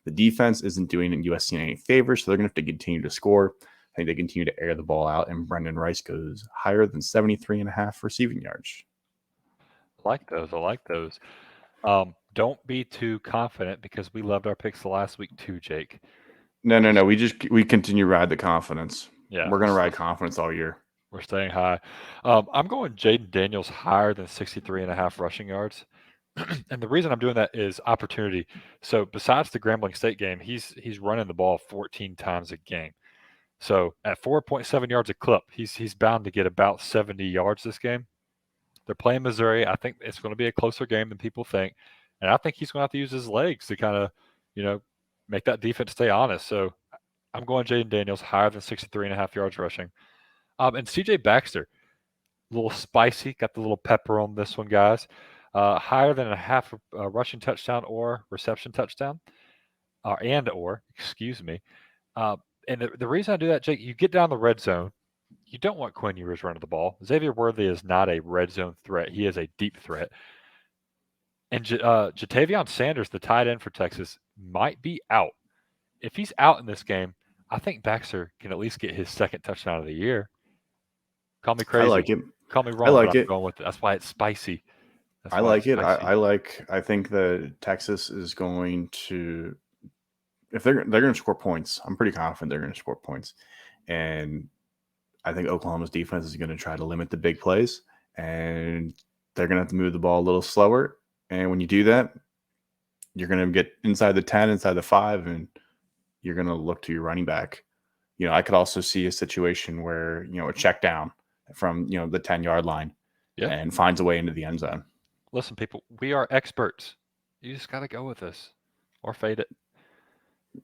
The defense isn't doing USC any favors, so they're going to have to continue to score. I think they continue to air the ball out, and Brendan Rice goes higher than 73.5 receiving yards. I like those. I like those. Don't be too confident because we loved our picks the last week too, Jake. No. We continue to ride the confidence. Yeah, We're gonna ride confidence all year. we're staying high. I'm going Jaden Daniels higher than 63.5 rushing yards. And the reason I'm doing that is opportunity. So besides the Grambling State game, he's running the ball 14 times a game. So at 4.7 yards a clip, he's bound to get about 70 yards this game. They're playing Missouri. I think it's going to be a closer game than people think, and I think he's going to have to use his legs to kind of, make that defense stay honest. So I'm going Jaden Daniels higher than 63.5 yards rushing. And C.J. Baxter, a little spicy, got the little pepper on this one, guys. Higher than a half rushing touchdown or reception touchdown, excuse me. And the reason I do that, Jake, you get down the red zone, you don't want Quinn Ewers running the ball. Xavier Worthy is not a red zone threat. He is a deep threat. And Jatavion Sanders, the tight end for Texas, might be out. If he's out in this game, I think Baxter can at least get his second touchdown of the year. Call me crazy. I like it. Call me wrong, I like but I'm it. going with it. That's why it's spicy. I like it. I think that Texas is going to, if they're going to score points. I'm pretty confident they're going to score points, and I think Oklahoma's defense is going to try to limit the big plays, and they're going to have to move the ball a little slower. And when you do that, you're going to get inside the 10, inside the 5, and you're going to look to your running back. I could also see a situation where, a check down from, the 10-yard line and finds a way into the end zone. Listen, people, we are experts. You just got to go with this or fade it.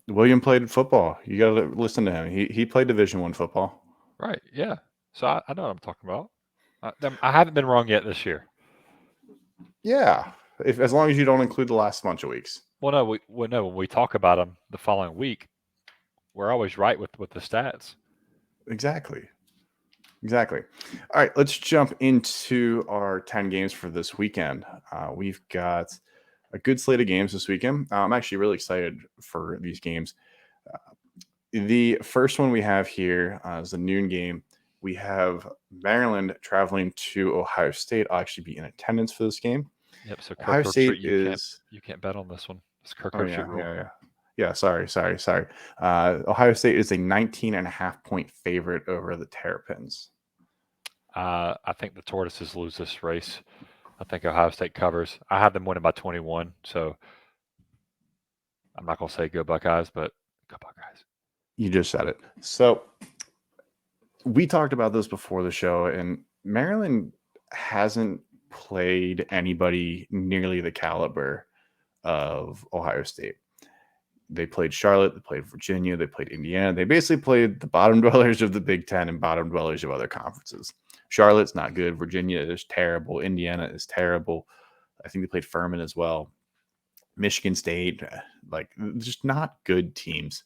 William played football. You got to listen to him. He played Division I football. Right, yeah. So I know what I'm talking about. I haven't been wrong yet this year. Yeah, as long as you don't include the last bunch of weeks. Well, no, when we talk about them the following week, we're always right with the stats. Exactly. All right, let's jump into our 10 games for this weekend. We've got a good slate of games this weekend. I'm actually really excited for these games. The first one we have here is a noon game. We have Maryland traveling to Ohio State. I'll actually be in attendance for this game. Yep. So Ohio State you can't bet on this one. It's Kirk Herbstreit rule. Yeah. Sorry. Ohio State is a 19.5-point favorite over the Terrapins. I think the Tortoises lose this race. I think Ohio State covers. I have them winning by 21. So I'm not going to say go Buckeyes, but go Buckeyes. You just said it. So we talked about this before the show, and Maryland hasn't played anybody nearly the caliber of Ohio State. They played Charlotte, they played Virginia, they played Indiana. They basically played the bottom dwellers of the Big Ten and bottom dwellers of other conferences. Charlotte's not good. Virginia is terrible. Indiana is terrible. I think they played Furman as well. Michigan State, just not good teams.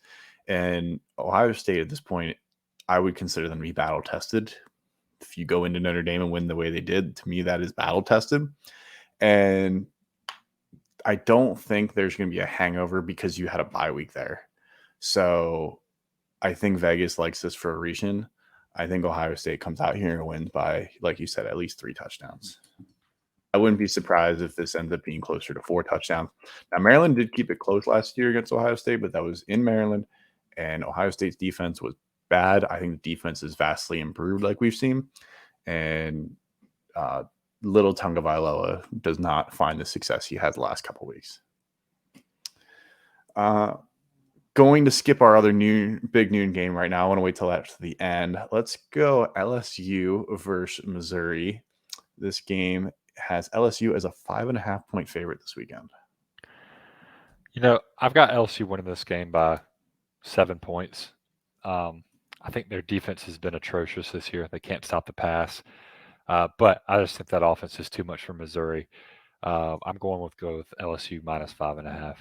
And Ohio State at this point, I would consider them to be battle tested. If you go into Notre Dame and win the way they did, to me, that is battle tested. And I don't think there's going to be a hangover because you had a bye week there. So I think Vegas likes this for a reason. I think Ohio State comes out here and wins by, like you said, at least 3 touchdowns. I wouldn't be surprised if this ends up being closer to 4 touchdowns. Now, Maryland did keep it close last year against Ohio State, but that was in Maryland, and Ohio State's defense was bad. I think the defense is vastly improved like we've seen, and Little Tagovailoa does not find the success he had the last couple of weeks. Going to skip our other big noon game right now. I want to wait till after the end. Let's go LSU versus Missouri. This game has LSU as a 5.5-point favorite this weekend. I've got LSU winning this game by 7 points. I think their defense has been atrocious this year. They can't stop the pass. But I just think that offense is too much for Missouri. I'm going with LSU minus 5.5.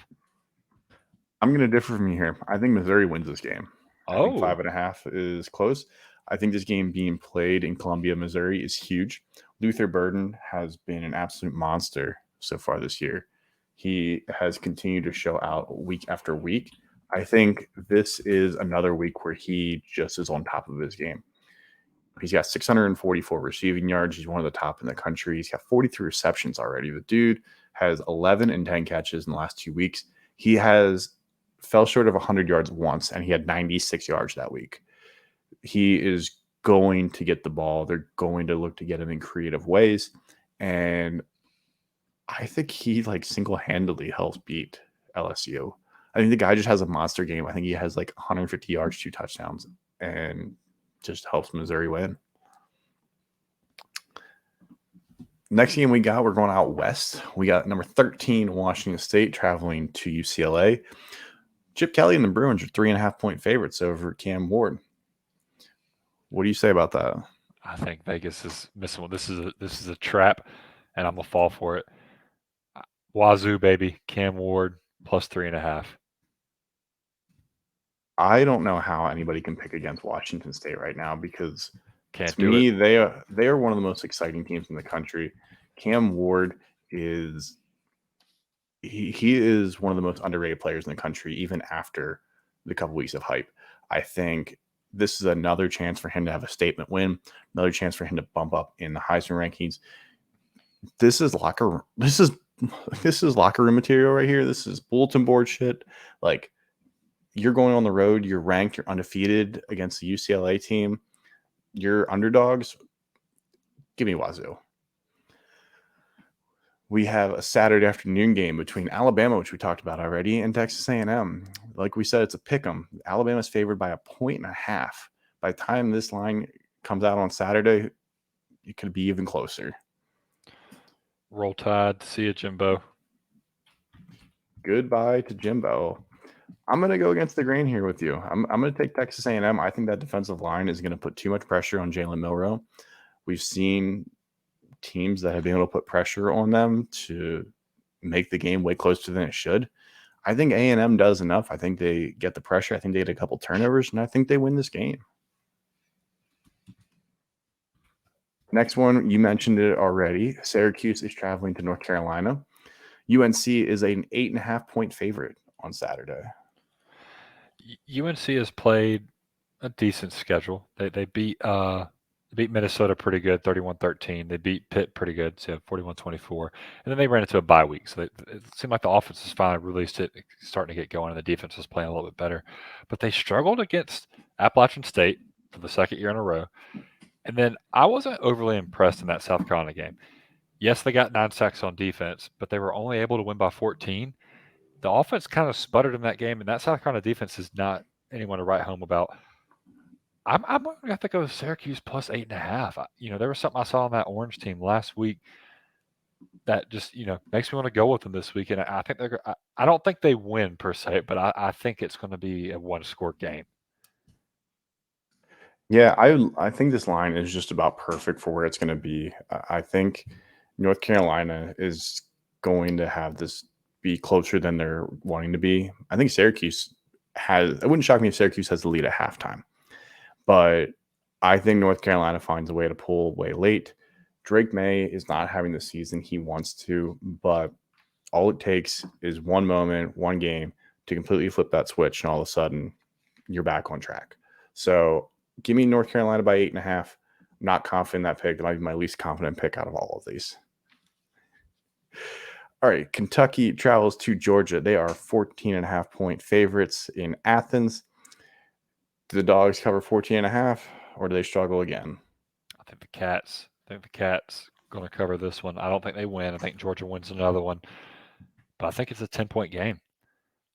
I'm going to differ from you here. I think Missouri wins this game. I think 5.5 is close. I think this game being played in Columbia, Missouri is huge. Luther Burden has been an absolute monster so far this year. He has continued to show out week after week. I think this is another week where he just is on top of his game. He's got 644 receiving yards. He's one of the top in the country. He's got 43 receptions already. The dude has 11 and 10 catches in the last 2 weeks. He fell short of 100 yards once, and he had 96 yards that week. He is going to get the ball. They're going to look to get him in creative ways. And I think he single-handedly helps beat LSU. I think the guy just has a monster game. I think he has 150 yards, 2 touchdowns, and just helps Missouri win. Next game we're going out west. We got number 13, Washington State, traveling to UCLA. Chip Kelly and the Bruins are 3.5-point favorites over Cam Ward. What do you say about that? I think Vegas is missing one. This is a trap, and I'm gonna fall for it. Wazoo, baby. Cam Ward plus 3.5. I don't know how anybody can pick against Washington State right now because Can't to do me, it. they are one of the most exciting teams in the country. Cam Ward is he is one of the most underrated players in the country, even after the couple weeks of hype. I think this is another chance for him to have a statement win, another chance for him to bump up in the Heisman rankings. This is locker room material right here. This is bulletin board shit. Like, you're going on the road, you're ranked, you're undefeated against the UCLA team. You're underdogs. Give me Wazoo. We have a Saturday afternoon game between Alabama, which we talked about already, and Texas A&M. Like we said, it's a pick 'em. Alabama's favored by 1.5. By the time this line comes out on Saturday, it could be even closer. Roll Tide. See you, Jimbo. Goodbye to Jimbo. I'm going to go against the grain here with you. I'm going to take Texas A&M. I think that defensive line is going to put too much pressure on Jalen Milroe. We've seen teams that have been able to put pressure on them to make the game way closer than it should. I think A&M does enough. I think they get the pressure. I think they get a couple turnovers, and I think they win this game. Next one, you mentioned it already. Syracuse is traveling to North Carolina. UNC is an 8.5-point favorite on Saturday. UNC has played a decent schedule. They beat Minnesota pretty good, 31-13. They beat Pitt pretty good, so 41-24. And then they ran into a bye week. So it seemed like the offense has finally released it, starting to get going, and the defense was playing a little bit better. But they struggled against Appalachian State for the second year in a row. And then I wasn't overly impressed in that South Carolina game. Yes, they got 9 sacks on defense, but they were only able to win by 14. The offense kind of sputtered in that game, and that South Carolina defense is not anyone to write home about. I'm going to have to go with Syracuse plus 8.5. There was something I saw on that Orange team last week that just makes me want to go with them this week. And I think I don't think they win per se, but I think it's going to be a 1-score game. Yeah, I think this line is just about perfect for where it's going to be. I think North Carolina is going to have this be closer than they're wanting to be. I think Syracuse it wouldn't shock me if Syracuse has the lead at halftime. But I think North Carolina finds a way to pull away late. Drake May is not having the season he wants to, but all it takes is one moment, one game to completely flip that switch, and all of a sudden you're back on track. So give me North Carolina by 8.5. Not confident in that pick. It might be my least confident pick out of all of these. All right, Kentucky travels to Georgia. They are 14.5-point favorites in Athens. Do the Dogs cover 14.5, or do they struggle again? I think the Cats going to cover this one. I don't think they win. I think Georgia wins another one, but I think it's a 10-point game.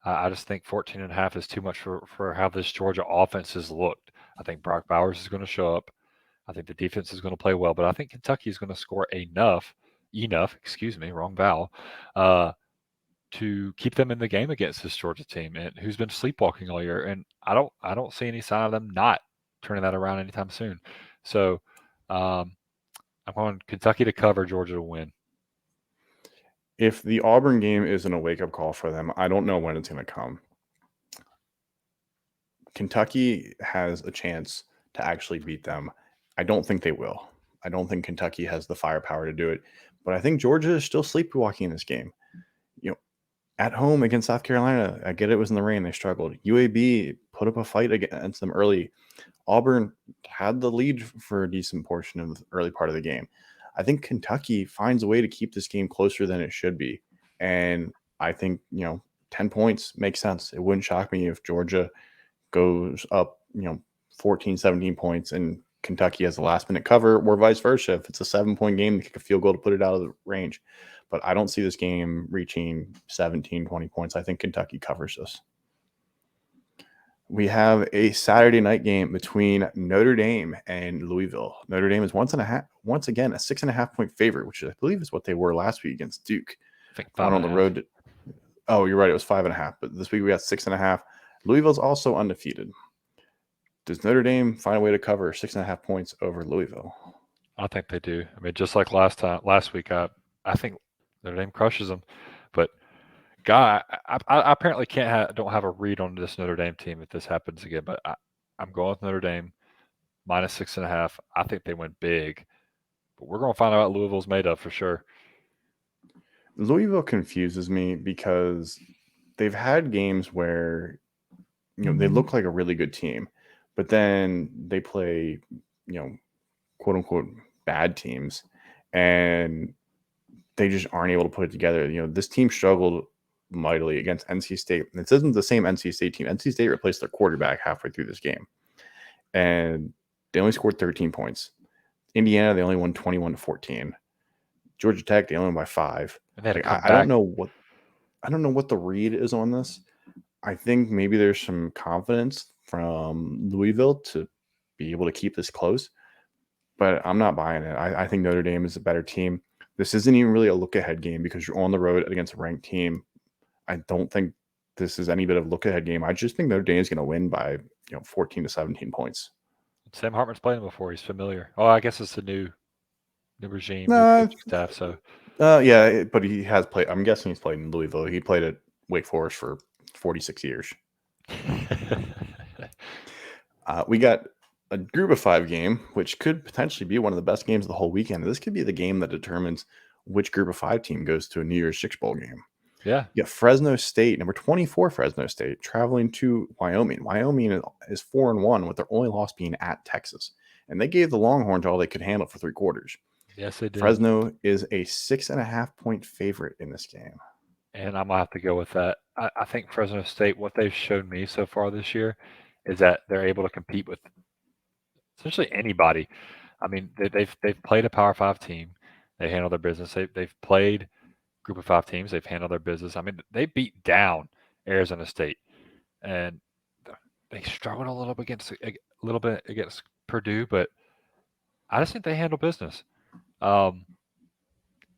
I just think 14.5 is too much for how this Georgia offense has looked. I think Brock Bowers is going to show up. I think the defense is going to play well, but I think Kentucky is going to score enough, wrong vowel, to keep them in the game against this Georgia team, and who's been sleepwalking all year. And I don't see any sign of them not turning that around anytime soon. So I'm going Kentucky to cover, Georgia to win. If the Auburn game isn't a wake-up call for them, I don't know when it's going to come. Kentucky has a chance to actually beat them. I don't think they will. I don't think Kentucky has the firepower to do it. But I think Georgia is still sleepwalking in this game. at home against South Carolina. I get it was in the rain. They struggled. UAB put up a fight against them early. Auburn had the lead for a decent portion of the early part of the game. I think Kentucky finds a way to keep this game closer than it should be. And I think, 10 points makes sense. It wouldn't shock me if Georgia goes up, 14, 17 points and Kentucky has a last minute cover, or vice versa. If it's a 7-point game, they kick a field goal to put it out of the range. But I don't see this game reaching 17, 20 points. I think Kentucky covers this. We have a Saturday night game between Notre Dame and Louisville. Notre Dame is once again a 6.5-point favorite, which I believe is what they were last week against Duke. I think Going on the road. Oh, you're right. It was 5.5, but this week we got 6.5. Louisville's also undefeated. Does Notre Dame find a way to cover 6.5 points over Louisville? I think they do. I mean, just like last week, I think Notre Dame crushes them. But God, I apparently don't have a read on this Notre Dame team if this happens again. But I'm going with Notre Dame minus 6.5. I think they win big. But we're going to find out what Louisville's made of for sure. Louisville confuses me because they've had games where, they look like a really good team, but then they play, quote unquote bad teams, and they just aren't able to put it together. This team struggled mightily against NC State. This isn't the same NC State team. NC State replaced their quarterback halfway through this game, and they only scored 13 points. Indiana, they only won 21-14. Georgia Tech, they only won by 5. And they had to come I don't know what the read is on this. I think maybe there's some confidence from Louisville to be able to keep this close, but I'm not buying it. I think Notre Dame is a better team. This isn't even really a look-ahead game because you're on the road against a ranked team. I don't think this is any bit of a look-ahead game. I just think Notre Dame is going to win by 14 to 17 points. Sam Hartman's played him before. He's familiar. Oh, I guess it's a new regime, new coaching staff. So, yeah, but he has played. I'm guessing he's played in Louisville. He played at Wake Forest for 46 years. We got a group of 5 game, which could potentially be one of the best games of the whole weekend. This could be the game that determines which group of 5 team goes to a New Year's Six Bowl game. Yeah. You got Fresno State, number 24 Fresno State, traveling to Wyoming. Wyoming is 4-1 with their only loss being at Texas. And they gave the Longhorns all they could handle for 3 quarters. Yes, they did. Fresno is a 6.5-point favorite in this game. And I'm going to have to go with that. I think Fresno State, what they've shown me so far this year is that they're able to compete with essentially anybody. I mean, they've played a Power 5 team. They handle their business. They've played group of 5 teams. They've handled their business. I mean, they beat down Arizona State, and they struggled a little bit against Purdue, but I just think they handle business.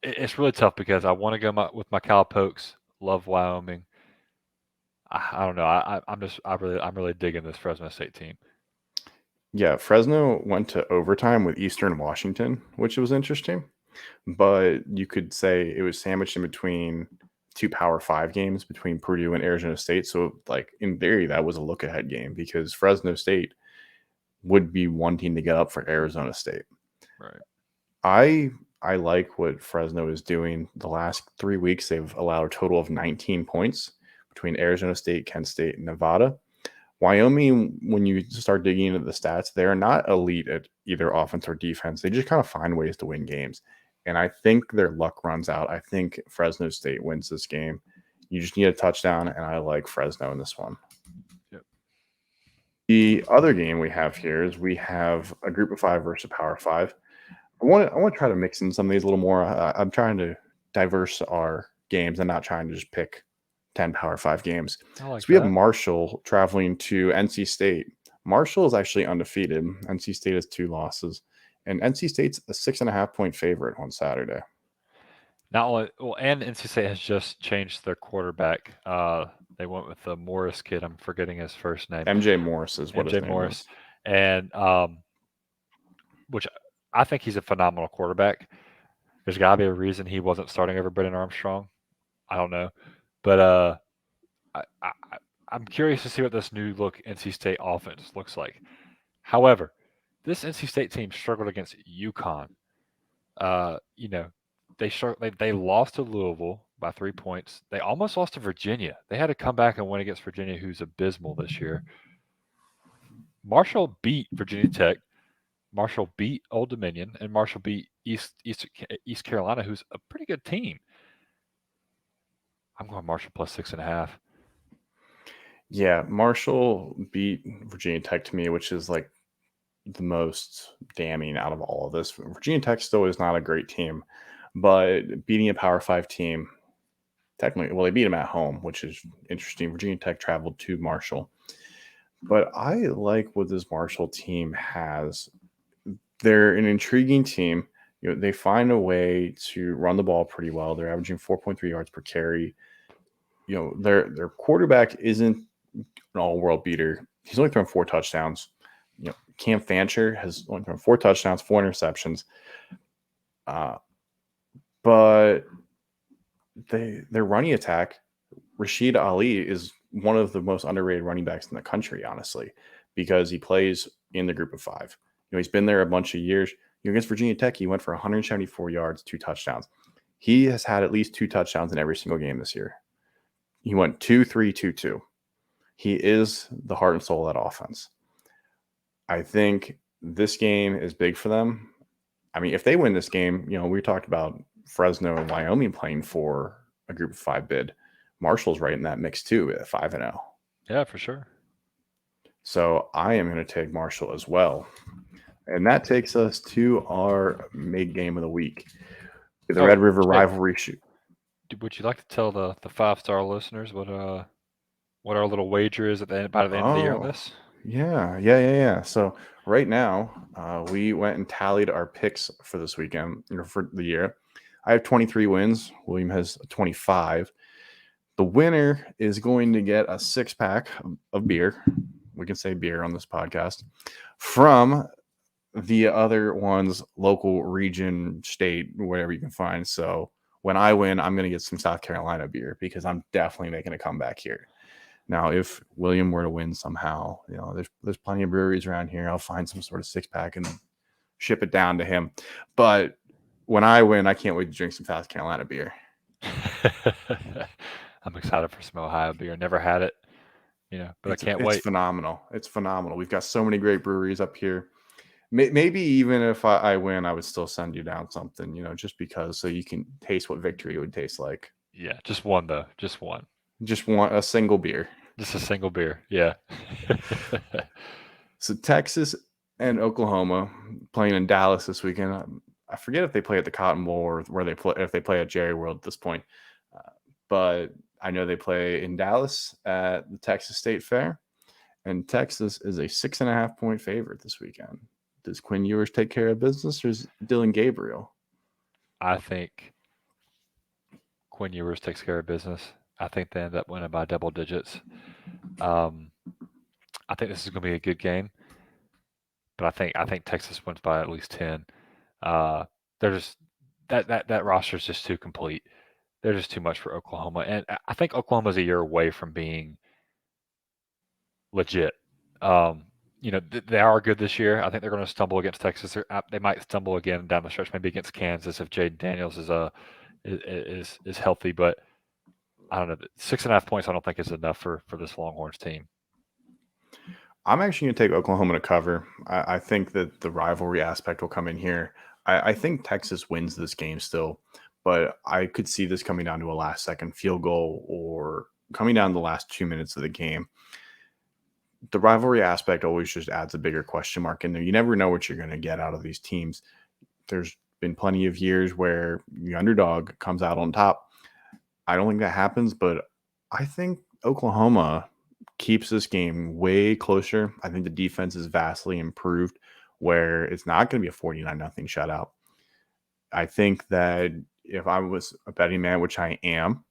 It's really tough because I want to go with my Cowpokes. Love Wyoming. I don't know. I'm really digging this Fresno State team. Yeah, Fresno went to overtime with Eastern Washington, which was interesting. But you could say it was sandwiched in between 2 Power 5 games between Purdue and Arizona State. So, in theory, that was a look-ahead game because Fresno State would be wanting to get up for Arizona State. Right. I like what Fresno is doing. The last 3 weeks, they've allowed a total of 19 points between Arizona State, Kent State, and Nevada. Wyoming, when you start digging into the stats, they're not elite at either offense or defense. They just kind of find ways to win games. And I think their luck runs out. I think Fresno State wins this game. You just need a touchdown, and I like Fresno in this one. Yep. The other game we have here is we have a group of 5 versus a Power 5. I want to try to mix in some of these a little more. I'm trying to diverse our games and not trying to just pick 10 Power 5 games. So we have Marshall traveling to NC State. Marshall is actually undefeated. NC State has 2 losses. And NC State's a 6.5-point favorite on Saturday. And NC State has just changed their quarterback. They went with the Morris kid. I'm forgetting his first name. MJ Morris is what his name Morris. is. And which I think he's a phenomenal quarterback. There's got to be a reason he wasn't starting over Brennan Armstrong. I don't know. But I'm curious to see what this new look NC State offense looks like. However, this NC State team struggled against UConn. They lost to Louisville, by 3 points. They almost lost to Virginia. They had to come back and win against Virginia, who's abysmal this year. Marshall beat Virginia Tech. Marshall beat Old Dominion, and Marshall beat East Carolina, who's a pretty good team. I'm going Marshall plus 6.5. Yeah, Marshall beat Virginia Tech to me, which is like the most damning out of all of this. Virginia Tech still is not a great team, but beating a Power 5 team, technically, well, they beat them at home, which is interesting. Virginia Tech traveled to Marshall. But I like what this Marshall team has. They're an intriguing team. They find a way to run the ball pretty well. They're averaging 4.3 yards per carry. Their quarterback isn't an all-world beater. He's only thrown 4 touchdowns. Cam Fancher has only thrown 4 touchdowns, 4 interceptions. But their running attack, Rashid Ali is one of the most underrated running backs in the country, honestly, because he plays in the group of 5. He's been there a bunch of years. Against Virginia Tech, he went for 174 yards, 2 touchdowns. He has had at least 2 touchdowns in every single game this year. He went 2-3, 2-2. He is the heart and soul of that offense. I think this game is big for them. I mean, if they win this game, we talked about Fresno and Wyoming playing for a group of 5 bid. Marshall's right in that mix too at 5-0. Yeah, for sure. So I am going to take Marshall as well. And that takes us to our big game of the week. The Red River rivalry shoot. Would you like to tell the 5-star listeners what our little wager is by the end of the year on this? Yeah. So right now, we went and tallied our picks for this weekend, for the year. I have 23 wins. William has 25. The winner is going to get a 6-pack of beer. We can say beer on this podcast from the other one's local region, state, whatever you can find. So when I win, I'm going to get some South Carolina beer because I'm definitely making a comeback here. Now, if William were to win somehow, there's plenty of breweries around here. I'll find some sort of 6-pack and ship it down to him. But when I win, I can't wait to drink some South Carolina beer. I'm excited for some Ohio beer. Never had it, but I can't wait. It's phenomenal. It's phenomenal. We've got so many great breweries up here. Maybe even if I win, I would still send you down something, just because, so you can taste what victory would taste like. Yeah, just one though. Just one. Just want a single beer. Just a single beer. Yeah. So Texas and Oklahoma playing in Dallas this weekend. I forget if they play at the Cotton Bowl or if they play at Jerry World at this point. But I know they play in Dallas at the Texas State Fair. And Texas is a 6.5-point favorite this weekend. Does Quinn Ewers take care of business, or is Dylan Gabriel? I think Quinn Ewers takes care of business. I think they end up winning by double digits. I think this is going to be a good game, but I think Texas wins by at least 10. They're just that roster is just too complete. They're just too much for Oklahoma, and I think Oklahoma's a year away from being legit. They are good this year. I think they're going to stumble against Texas. They might stumble again down the stretch, maybe against Kansas if Jaden Daniels is healthy. But I don't know. 6.5 points I don't think is enough for this Longhorns team. I'm actually going to take Oklahoma to cover. I think that the rivalry aspect will come in here. I think Texas wins this game still, but I could see this coming down to a last-second field goal or coming down to the last 2 minutes of the game. The rivalry aspect always just adds a bigger question mark in there. You never know what you're going to get out of these teams. There's been plenty of years where the underdog comes out on top. I don't think that happens, but I think Oklahoma keeps this game way closer. I think the defense is vastly improved where it's not going to be a 49-0 shutout. I think that if I was a betting man, which I am,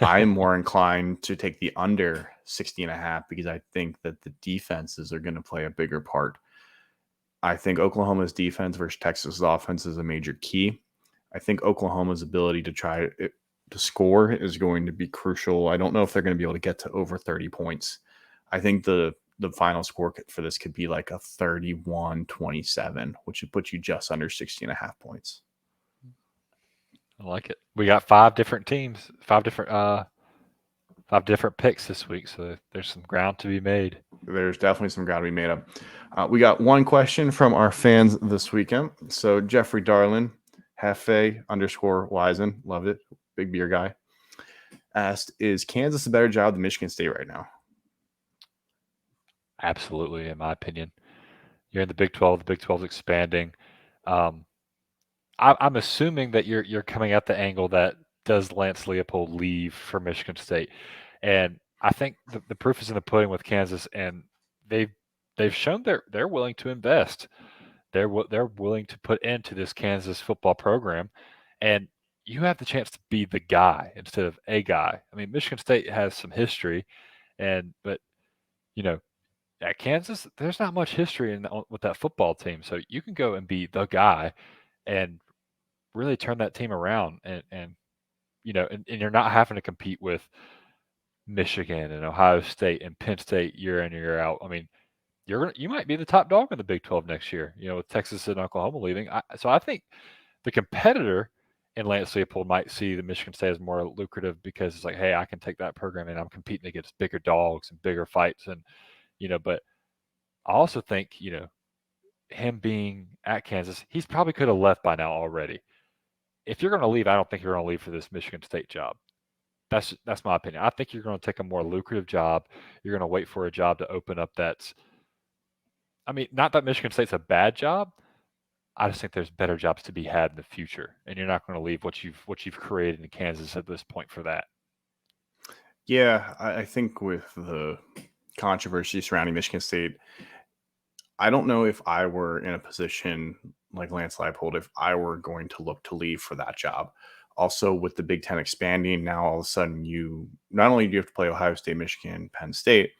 I'm more inclined to take the under 60.5 because I think that the defenses are going to play a bigger part. I think Oklahoma's defense versus Texas's offense is a major key. I think Oklahoma's ability to try to score is going to be crucial. I don't know if they're going to be able to get to over 30 points. I think the final score for this could be like a 31-27, which would put you just under 60.5 points. I like it. We got 5 different teams, 5 different picks this week, so there's some ground to be made. There's definitely some ground to be made up. We got one question from our fans this weekend. So Jeffrey Darlin, Hefe_Wisen, loved it, big beer guy, asked, is Kansas a better job than Michigan State right now? Absolutely, in my opinion. You're in the Big 12. The Big 12 is expanding. I'm assuming that you're coming at the angle that does Lance Leopold leave for Michigan State, and I think the proof is in the pudding with Kansas, and they've shown they're willing to invest. They're willing to put into this Kansas football program, and you have the chance to be the guy instead of a guy. I mean, Michigan State has some history, but you know, at Kansas, there's not much history with that football team, so you can go and be the guy and really turn that team around, and you're not having to compete with Michigan and Ohio State and Penn State year in year out. I mean, you might be the top dog in the Big 12 next year, with Texas and Oklahoma leaving. So I think the competitor in Lance Leopold might see the Michigan State as more lucrative because it's like, hey, I can take that program and I'm competing against bigger dogs and bigger fights, and but I also think him being at Kansas, he's probably could have left by now already. If you're going to leave, I don't think you're going to leave for this Michigan State job. That's my opinion. I think you're going to take a more lucrative job. You're going to wait for a job to open up not that Michigan State's a bad job. I just think there's better jobs to be had in the future, and you're not going to leave what you've created in Kansas at this point for that. Yeah, I think with the controversy surrounding Michigan State, I don't know if I were in a position like Lance Leipold, if I were going to look to leave for that job. Also, with the Big Ten expanding, now all of a sudden you not only do you have to play Ohio State, Michigan, Penn State,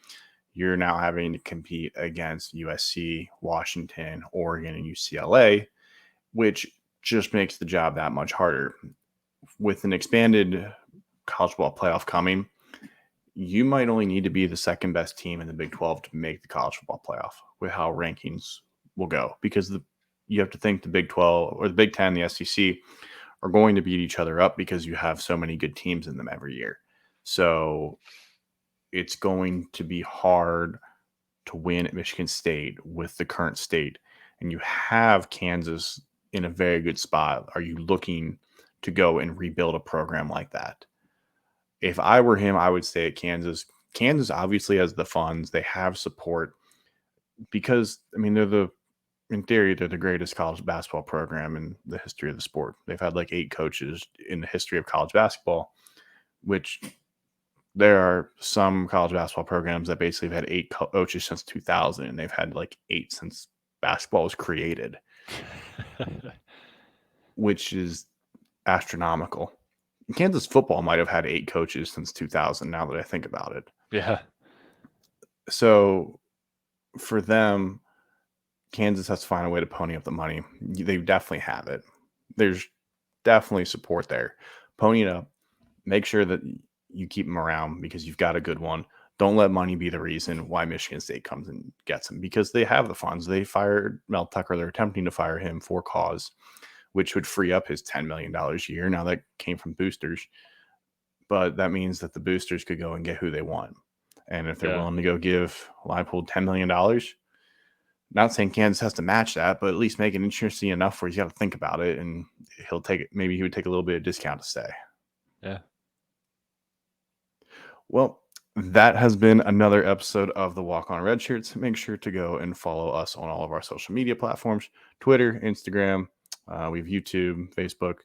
you're now having to compete against USC, Washington, Oregon, and UCLA, which just makes the job that much harder. With an expanded college football playoff coming, you might only need to be the second best team in the Big 12 to make the college football playoff with how rankings will go, because you have to think the Big 12 or the Big 10, the SEC are going to beat each other up because you have so many good teams in them every year. So it's going to be hard to win at Michigan State with the current state. And you have Kansas in a very good spot. Are you looking to go and rebuild a program like that? If I were him, I would stay at Kansas. Kansas obviously has the funds. They have support because, in theory, they're the greatest college basketball program in the history of the sport. They've had like 8 coaches in the history of college basketball, which there are some college basketball programs that basically have had 8 coaches since 2000, and they've had like 8 since basketball was created, which is astronomical. Kansas football might have had 8 coaches since 2000, now that I think about it. Yeah. So for them, Kansas has to find a way to pony up the money. They definitely have it. There's definitely support there. Pony it up. Make sure that you keep them around because you've got a good one. Don't let money be the reason why Michigan State comes and gets him, because they have the funds. They fired Mel Tucker. They're attempting to fire him for cause, which would free up his $10 million a year. Now that came from boosters, but that means that the boosters could go and get who they want. And if they're willing to go give Leipold $10 million, not saying Kansas has to match that, but at least make it interesting enough where he's got to think about it, and he'll take it. Maybe he would take a little bit of discount to stay. Yeah. Well, that has been another episode of the Walk On Red Shirts. Make sure to go and follow us on all of our social media platforms, Twitter, Instagram. We have YouTube, Facebook.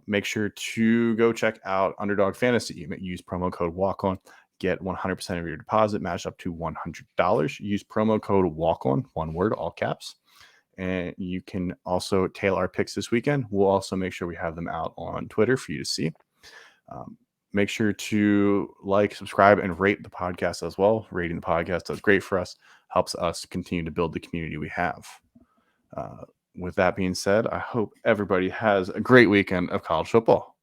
Make sure to go check out Underdog Fantasy. Use promo code WALK-ON. Get 100% of your deposit matched up to $100. Use promo code WALK-ON, one word, all caps. And you can also tail our picks this weekend. We'll also make sure we have them out on Twitter for you to see. Make sure to like, subscribe, and rate the podcast as well. Rating the podcast does great for us, helps us continue to build the community we have. With that being said, I hope everybody has a great weekend of college football.